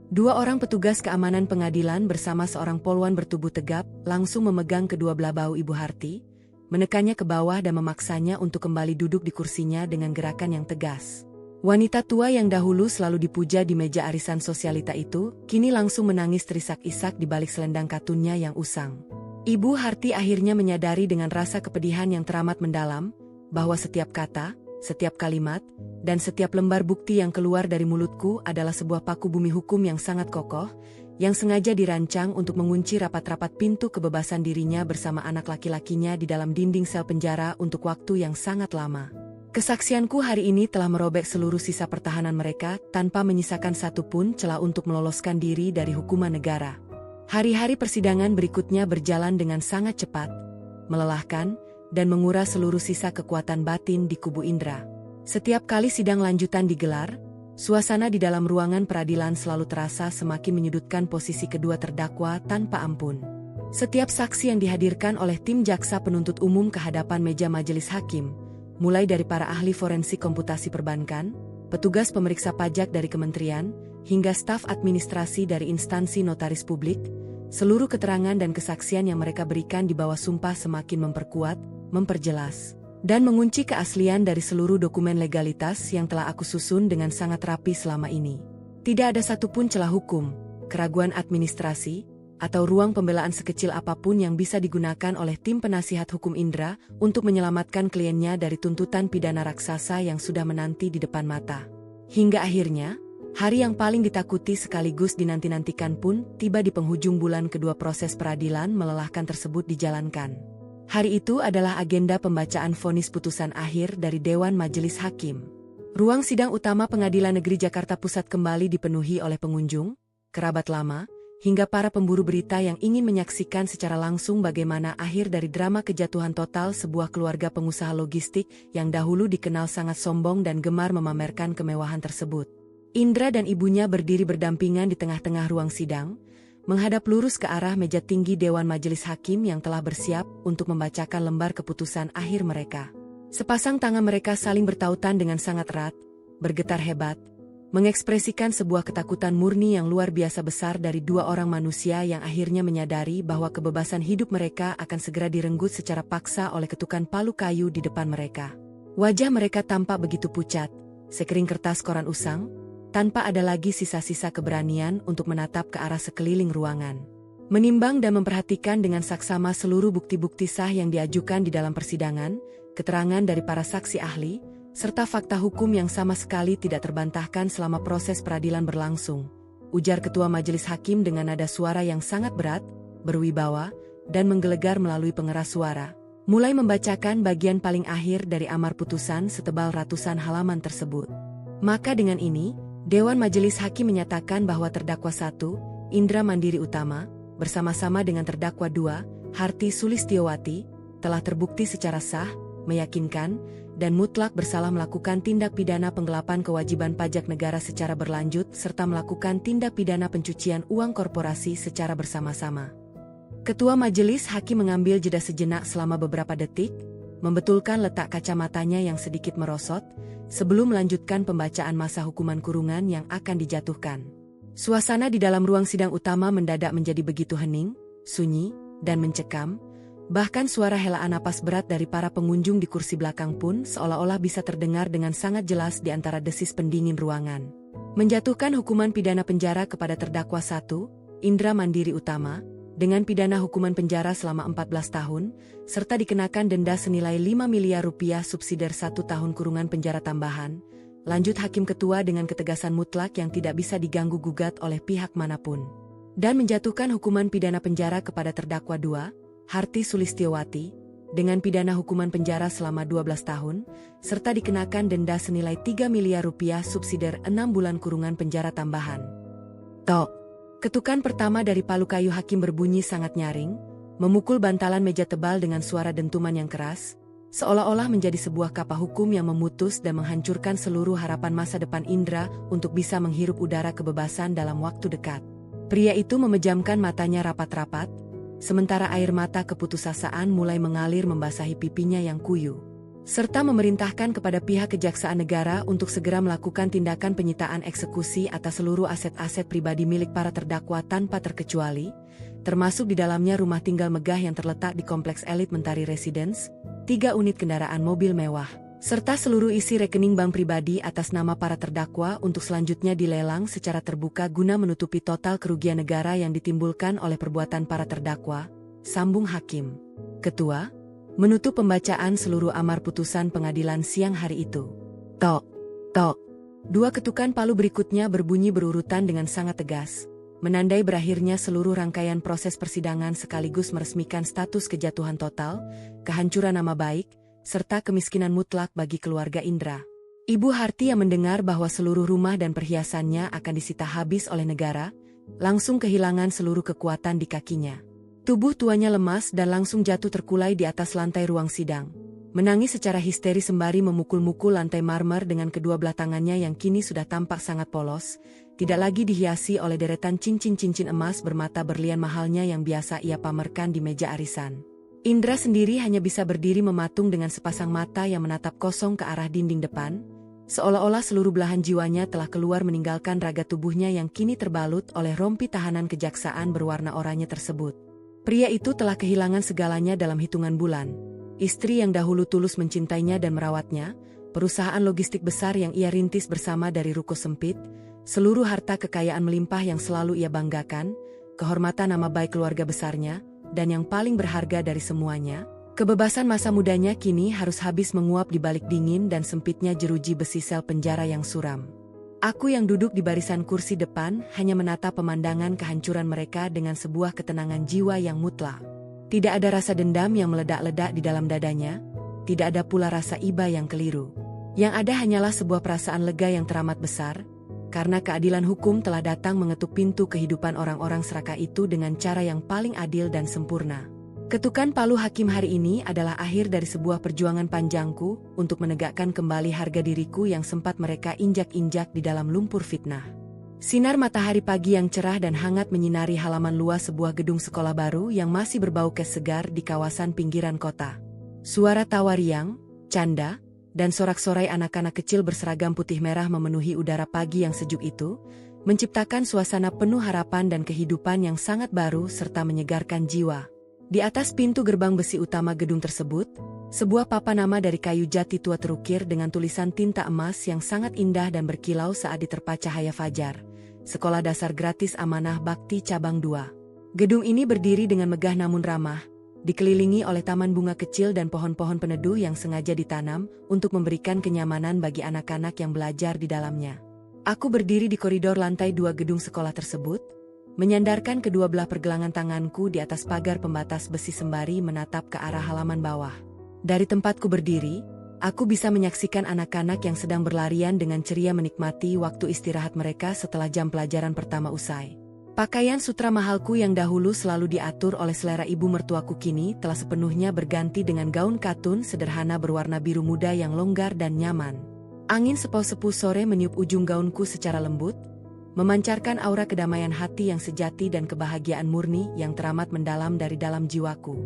S1: 2 orang petugas keamanan pengadilan bersama seorang polwan bertubuh tegap langsung memegang kedua belah bahu Ibu Harti, menekannya ke bawah dan memaksanya untuk kembali duduk di kursinya dengan gerakan yang tegas. Wanita tua yang dahulu selalu dipuja di meja arisan sosialita itu, kini langsung menangis terisak-isak di balik selendang katunnya yang usang. Ibu Harti akhirnya menyadari dengan rasa kepedihan yang teramat mendalam, bahwa setiap kata, setiap kalimat, dan setiap lembar bukti yang keluar dari mulutku adalah sebuah paku bumi hukum yang sangat kokoh, yang sengaja dirancang untuk mengunci rapat-rapat pintu kebebasan dirinya bersama anak laki-lakinya di dalam dinding sel penjara untuk waktu yang sangat lama. Kesaksianku hari ini telah merobek seluruh sisa pertahanan mereka tanpa menyisakan satu pun celah untuk meloloskan diri dari hukuman negara. Hari-hari persidangan berikutnya berjalan dengan sangat cepat, melelahkan, dan menguras seluruh sisa kekuatan batin di kubu Indra. Setiap kali sidang lanjutan digelar, suasana di dalam ruangan peradilan selalu terasa semakin menyudutkan posisi kedua terdakwa tanpa ampun. Setiap saksi yang dihadirkan oleh tim jaksa penuntut umum ke hadapan meja majelis hakim, mulai dari para ahli forensik komputasi perbankan, petugas pemeriksa pajak dari kementerian, hingga staf administrasi dari instansi notaris publik, seluruh keterangan dan kesaksian yang mereka berikan di bawah sumpah semakin memperkuat, memperjelas, dan mengunci keaslian dari seluruh dokumen legalitas yang telah aku susun dengan sangat rapi selama ini. Tidak ada satupun celah hukum, keraguan administrasi, atau ruang pembelaan sekecil apapun yang bisa digunakan oleh tim penasihat hukum Indra untuk menyelamatkan kliennya dari tuntutan pidana raksasa yang sudah menanti di depan mata. Hingga akhirnya, hari yang paling ditakuti sekaligus dinanti-nantikan pun tiba di penghujung bulan kedua proses peradilan melelahkan tersebut dijalankan. Hari itu adalah agenda pembacaan vonis putusan akhir dari Dewan Majelis Hakim. Ruang sidang utama Pengadilan Negeri Jakarta Pusat kembali dipenuhi oleh pengunjung, kerabat lama, hingga para pemburu berita yang ingin menyaksikan secara langsung bagaimana akhir dari drama kejatuhan total sebuah keluarga pengusaha logistik yang dahulu dikenal sangat sombong dan gemar memamerkan kemewahan tersebut. Indra dan ibunya berdiri berdampingan di tengah-tengah ruang sidang, menghadap lurus ke arah meja tinggi Dewan Majelis Hakim yang telah bersiap untuk membacakan lembar keputusan akhir mereka. Sepasang tangan mereka saling bertautan dengan sangat erat, bergetar hebat, mengekspresikan sebuah ketakutan murni yang luar biasa besar dari 2 orang manusia yang akhirnya menyadari bahwa kebebasan hidup mereka akan segera direnggut secara paksa oleh ketukan palu kayu di depan mereka. Wajah mereka tampak begitu pucat, sekering kertas koran usang, tanpa ada lagi sisa-sisa keberanian untuk menatap ke arah sekeliling ruangan. Menimbang dan memperhatikan dengan saksama seluruh bukti-bukti sah yang diajukan di dalam persidangan, keterangan dari para saksi ahli, serta fakta hukum yang sama sekali tidak terbantahkan selama proses peradilan berlangsung, ujar Ketua Majelis Hakim dengan nada suara yang sangat berat, berwibawa, dan menggelegar melalui pengeras suara, mulai membacakan bagian paling akhir dari amar putusan setebal ratusan halaman tersebut. Maka dengan ini, Dewan Majelis Hakim menyatakan bahwa terdakwa 1, Indra Mandiri Utama, bersama-sama dengan terdakwa 2, Harti Sulistiowati, telah terbukti secara sah, meyakinkan, dan mutlak bersalah melakukan tindak pidana penggelapan kewajiban pajak negara secara berlanjut serta melakukan tindak pidana pencucian uang korporasi secara bersama-sama. Ketua majelis hakim mengambil jeda sejenak selama beberapa detik, membetulkan letak kacamatanya yang sedikit merosot, sebelum melanjutkan pembacaan masa hukuman kurungan yang akan dijatuhkan. Suasana di dalam ruang sidang utama mendadak menjadi begitu hening, sunyi, dan mencekam, bahkan suara helaan napas berat dari para pengunjung di kursi belakang pun seolah-olah bisa terdengar dengan sangat jelas di antara desis pendingin ruangan. Menjatuhkan hukuman pidana penjara kepada terdakwa 1, Indra Mandiri Utama, dengan pidana hukuman penjara selama 14 tahun, serta dikenakan denda senilai 5 miliar rupiah subsidiar 1 tahun kurungan penjara tambahan, lanjut Hakim Ketua dengan ketegasan mutlak yang tidak bisa diganggu-gugat oleh pihak manapun. Dan menjatuhkan hukuman pidana penjara kepada terdakwa 2, Harti Sulistiowati, dengan pidana hukuman penjara selama 12 tahun, serta dikenakan denda senilai 3 miliar rupiah subsidiar 6 bulan kurungan penjara tambahan. Tok. Ketukan pertama dari palu kayu hakim berbunyi sangat nyaring, memukul bantalan meja tebal dengan suara dentuman yang keras, seolah-olah menjadi sebuah kapah hukum yang memutus dan menghancurkan seluruh harapan masa depan Indra untuk bisa menghirup udara kebebasan dalam waktu dekat. Pria itu memejamkan matanya rapat-rapat, sementara air mata keputusasaan mulai mengalir membasahi pipinya yang kuyu, serta memerintahkan kepada pihak Kejaksaan Negara untuk segera melakukan tindakan penyitaan eksekusi atas seluruh aset-aset pribadi milik para terdakwa tanpa terkecuali, termasuk di dalamnya rumah tinggal megah yang terletak di Kompleks Elit Mentari Residence, 3 unit kendaraan mobil mewah, serta seluruh isi rekening bank pribadi atas nama para terdakwa untuk selanjutnya dilelang secara terbuka guna menutupi total kerugian negara yang ditimbulkan oleh perbuatan para terdakwa, sambung Hakim Ketua, menutup pembacaan seluruh amar putusan pengadilan siang hari itu. Tok, tok. 2 ketukan palu berikutnya berbunyi berurutan dengan sangat tegas, menandai berakhirnya seluruh rangkaian proses persidangan sekaligus meresmikan status kejatuhan total, kehancuran nama baik, serta kemiskinan mutlak bagi keluarga Indra. Ibu Harti yang mendengar bahwa seluruh rumah dan perhiasannya akan disita habis oleh negara, langsung kehilangan seluruh kekuatan di kakinya. Tubuh tuanya lemas dan langsung jatuh terkulai di atas lantai ruang sidang. Menangis secara histeris sembari memukul-mukul lantai marmer dengan kedua belah tangannya yang kini sudah tampak sangat polos, tidak lagi dihiasi oleh deretan cincin-cincin emas bermata berlian mahalnya yang biasa ia pamerkan di meja arisan. Indra sendiri hanya bisa berdiri mematung dengan sepasang mata yang menatap kosong ke arah dinding depan, seolah-olah seluruh belahan jiwanya telah keluar meninggalkan raga tubuhnya yang kini terbalut oleh rompi tahanan kejaksaan berwarna oranye tersebut. Pria itu telah kehilangan segalanya dalam hitungan bulan. Istri yang dahulu tulus mencintainya dan merawatnya, perusahaan logistik besar yang ia rintis bersama dari ruko sempit, seluruh harta kekayaan melimpah yang selalu ia banggakan, kehormatan nama baik keluarga besarnya, dan yang paling berharga dari semuanya, kebebasan masa mudanya kini harus habis menguap di balik dingin dan sempitnya jeruji besi sel penjara yang suram. Aku yang duduk di barisan kursi depan hanya menatap pemandangan kehancuran mereka dengan sebuah ketenangan jiwa yang mutlak. Tidak ada rasa dendam yang meledak-ledak di dalam dadanya, tidak ada pula rasa iba yang keliru. Yang ada hanyalah sebuah perasaan lega yang teramat besar, karena keadilan hukum telah datang mengetuk pintu kehidupan orang-orang serakah itu dengan cara yang paling adil dan sempurna. Ketukan palu hakim hari ini adalah akhir dari sebuah perjuangan panjangku untuk menegakkan kembali harga diriku yang sempat mereka injak-injak di dalam lumpur fitnah. Sinar matahari pagi yang cerah dan hangat menyinari halaman luas sebuah gedung sekolah baru yang masih berbau kes segar di kawasan pinggiran kota. Suara tawa riang, canda, dan sorak-sorai anak-anak kecil berseragam putih merah memenuhi udara pagi yang sejuk itu, menciptakan suasana penuh harapan dan kehidupan yang sangat baru serta menyegarkan jiwa. Di atas pintu gerbang besi utama gedung tersebut, sebuah papan nama dari kayu jati tua terukir dengan tulisan tinta emas yang sangat indah dan berkilau saat diterpa cahaya fajar. Sekolah Dasar Gratis Amanah Bakti Cabang 2. Gedung ini berdiri dengan megah namun ramah, dikelilingi oleh taman bunga kecil dan pohon-pohon peneduh yang sengaja ditanam untuk memberikan kenyamanan bagi anak-anak yang belajar di dalamnya. Aku berdiri di koridor lantai 2 gedung sekolah tersebut, menyandarkan kedua belah pergelangan tanganku di atas pagar pembatas besi sembari menatap ke arah halaman bawah. Dari tempatku berdiri, aku bisa menyaksikan anak-anak yang sedang berlarian dengan ceria menikmati waktu istirahat mereka setelah jam pelajaran pertama usai. Pakaian sutra mahalku yang dahulu selalu diatur oleh selera ibu mertuaku kini telah sepenuhnya berganti dengan gaun katun sederhana berwarna biru muda yang longgar dan nyaman. Angin sepo-sepu sore meniup ujung gaunku secara lembut, memancarkan aura kedamaian hati yang sejati dan kebahagiaan murni yang teramat mendalam dari dalam jiwaku.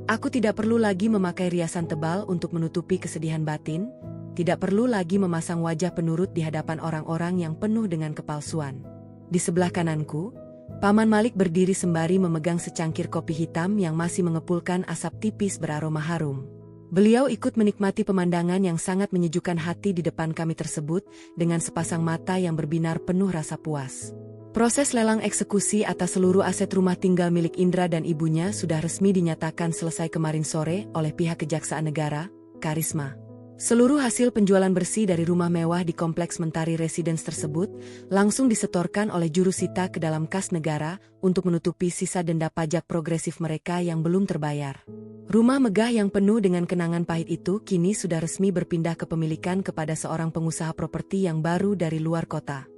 S1: Aku tidak perlu lagi memakai riasan tebal untuk menutupi kesedihan batin, tidak perlu lagi memasang wajah penurut di hadapan orang-orang yang penuh dengan kepalsuan. Di sebelah kananku, Paman Malik berdiri sembari memegang secangkir kopi hitam yang masih mengepulkan asap tipis beraroma harum. Beliau ikut menikmati pemandangan yang sangat menyejukkan hati di depan kami tersebut, dengan sepasang mata yang berbinar penuh rasa puas. Proses lelang eksekusi atas seluruh aset rumah tinggal milik Indra dan ibunya sudah resmi dinyatakan selesai kemarin sore oleh pihak Kejaksaan Negara, Karisma. Seluruh hasil penjualan bersih dari rumah mewah di Kompleks Mentari Residence tersebut langsung disetorkan oleh jurusita ke dalam kas negara untuk menutupi sisa denda pajak progresif mereka yang belum terbayar. Rumah megah yang penuh dengan kenangan pahit itu kini sudah resmi berpindah kepemilikan kepada seorang pengusaha properti yang baru dari luar kota.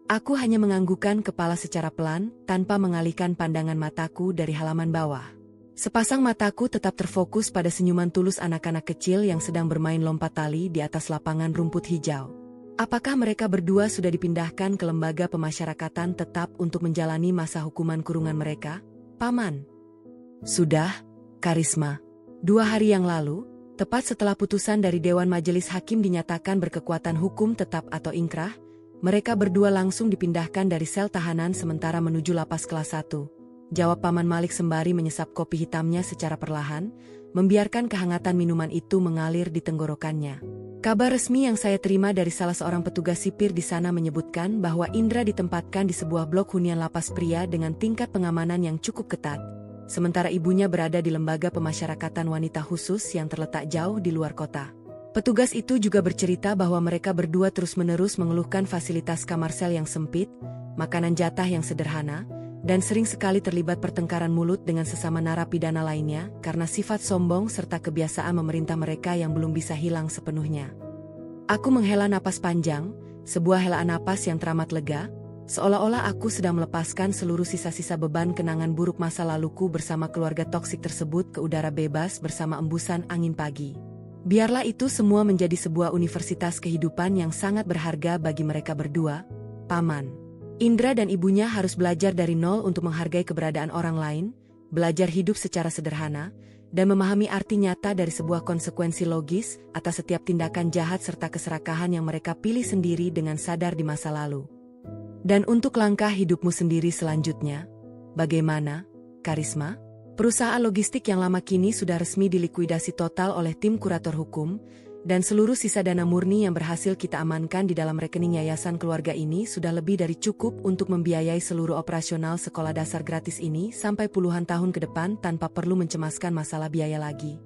S1: Aku hanya menganggukkan kepala secara pelan tanpa mengalihkan pandangan mataku dari halaman bawah. Sepasang mataku tetap terfokus pada senyuman tulus anak-anak kecil yang sedang bermain lompat tali di atas lapangan rumput hijau. Apakah mereka berdua sudah dipindahkan ke lembaga pemasyarakatan tetap untuk menjalani masa hukuman kurungan mereka, Paman? Sudah, Karisma. 2 hari yang lalu, tepat setelah putusan dari Dewan Majelis Hakim dinyatakan berkekuatan hukum tetap atau ingkrah, mereka berdua langsung dipindahkan dari sel tahanan sementara menuju lapas kelas 1. Jawab Paman Malik sembari menyesap kopi hitamnya secara perlahan, membiarkan kehangatan minuman itu mengalir di tenggorokannya. Kabar resmi yang saya terima dari salah seorang petugas sipir di sana menyebutkan bahwa Indra ditempatkan di sebuah blok hunian lapas pria dengan tingkat pengamanan yang cukup ketat, sementara ibunya berada di lembaga pemasyarakatan wanita khusus yang terletak jauh di luar kota. Petugas itu juga bercerita bahwa mereka berdua terus-menerus mengeluhkan fasilitas kamar sel yang sempit, makanan jatah yang sederhana, dan sering sekali terlibat pertengkaran mulut dengan sesama narapidana lainnya karena sifat sombong serta kebiasaan memerintah mereka yang belum bisa hilang sepenuhnya. Aku menghela napas panjang, sebuah helaan napas yang teramat lega, seolah-olah aku sedang melepaskan seluruh sisa-sisa beban kenangan buruk masa laluku bersama keluarga toksik tersebut ke udara bebas bersama embusan angin pagi. Biarlah itu semua menjadi sebuah universitas kehidupan yang sangat berharga bagi mereka berdua, Paman. Indra dan ibunya harus belajar dari nol untuk menghargai keberadaan orang lain, belajar hidup secara sederhana, dan memahami arti nyata dari sebuah konsekuensi logis atas setiap tindakan jahat serta keserakahan yang mereka pilih sendiri dengan sadar di masa lalu. Dan untuk langkah hidupmu sendiri selanjutnya, bagaimana, Karisma? Perusahaan logistik yang lama kini sudah resmi dilikuidasi total oleh tim kurator hukum, dan seluruh sisa dana murni yang berhasil kita amankan di dalam rekening yayasan keluarga ini sudah lebih dari cukup untuk membiayai seluruh operasional sekolah dasar gratis ini sampai puluhan tahun ke depan tanpa perlu mencemaskan masalah biaya lagi.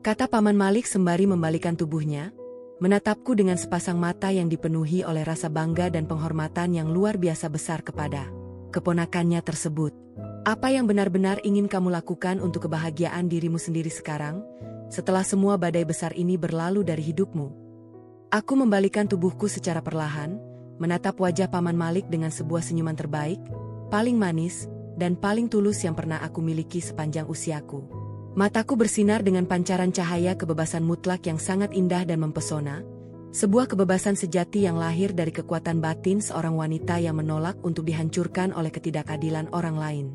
S1: Kata Paman Malik sembari membalikkan tubuhnya, menatapku dengan sepasang mata yang dipenuhi oleh rasa bangga dan penghormatan yang luar biasa besar kepada keponakannya tersebut. Apa yang benar-benar ingin kamu lakukan untuk kebahagiaan dirimu sendiri sekarang? Setelah semua badai besar ini berlalu dari hidupmu. Aku membalikkan tubuhku secara perlahan, menatap wajah Paman Malik dengan sebuah senyuman terbaik, paling manis, dan paling tulus yang pernah aku miliki sepanjang usiaku. Mataku bersinar dengan pancaran cahaya kebebasan mutlak yang sangat indah dan mempesona, sebuah kebebasan sejati yang lahir dari kekuatan batin seorang wanita yang menolak untuk dihancurkan oleh ketidakadilan orang lain.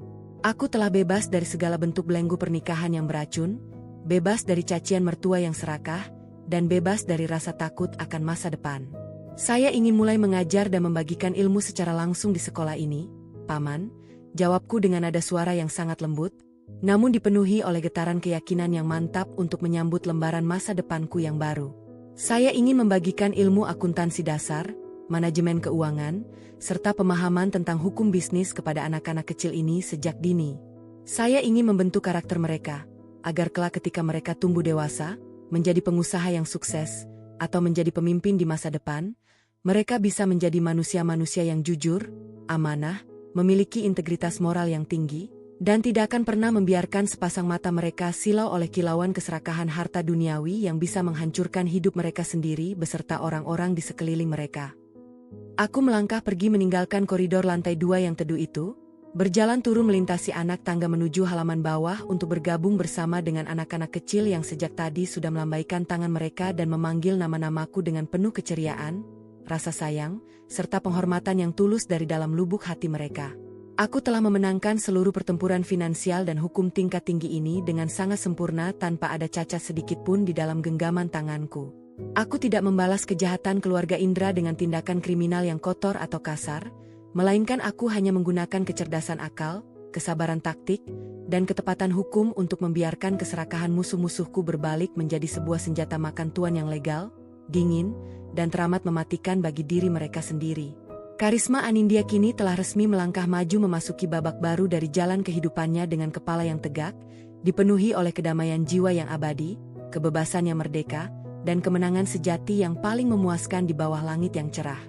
S1: Aku telah bebas dari segala bentuk belenggu pernikahan yang beracun, bebas dari cacian mertua yang serakah, dan bebas dari rasa takut akan masa depan. Saya ingin mulai mengajar dan membagikan ilmu secara langsung di sekolah ini, Paman, jawabku dengan nada suara yang sangat lembut, namun dipenuhi oleh getaran keyakinan yang mantap untuk menyambut lembaran masa depanku yang baru. Saya ingin membagikan ilmu akuntansi dasar, manajemen keuangan, serta pemahaman tentang hukum bisnis kepada anak-anak kecil ini sejak dini. Saya ingin membentuk karakter mereka, agar kelak ketika mereka tumbuh dewasa, menjadi pengusaha yang sukses, atau menjadi pemimpin di masa depan, mereka bisa menjadi manusia-manusia yang jujur, amanah, memiliki integritas moral yang tinggi, dan tidak akan pernah membiarkan sepasang mata mereka silau oleh kilauan keserakahan harta duniawi yang bisa menghancurkan hidup mereka sendiri beserta orang-orang di sekeliling mereka. Aku melangkah pergi meninggalkan koridor lantai 2 yang teduh itu, berjalan turun melintasi anak tangga menuju halaman bawah untuk bergabung bersama dengan anak-anak kecil yang sejak tadi sudah melambaikan tangan mereka dan memanggil nama-namaku dengan penuh keceriaan. rasa sayang, serta penghormatan yang tulus dari dalam lubuk hati mereka. Aku telah memenangkan seluruh pertempuran finansial dan hukum tingkat tinggi ini dengan sangat sempurna tanpa ada cacat sedikit pun di dalam genggaman tanganku. Aku tidak membalas kejahatan keluarga Indra dengan tindakan kriminal yang kotor atau kasar, melainkan aku hanya menggunakan kecerdasan akal, kesabaran taktik, dan ketepatan hukum untuk membiarkan keserakahan musuh-musuhku berbalik menjadi sebuah senjata makan tuan yang legal, dingin, dan teramat mematikan bagi diri mereka sendiri. Karisma Anindya kini telah resmi melangkah maju memasuki babak baru dari jalan kehidupannya dengan kepala yang tegak, dipenuhi oleh kedamaian jiwa yang abadi, kebebasan yang merdeka, dan kemenangan sejati yang paling memuaskan di bawah langit yang cerah.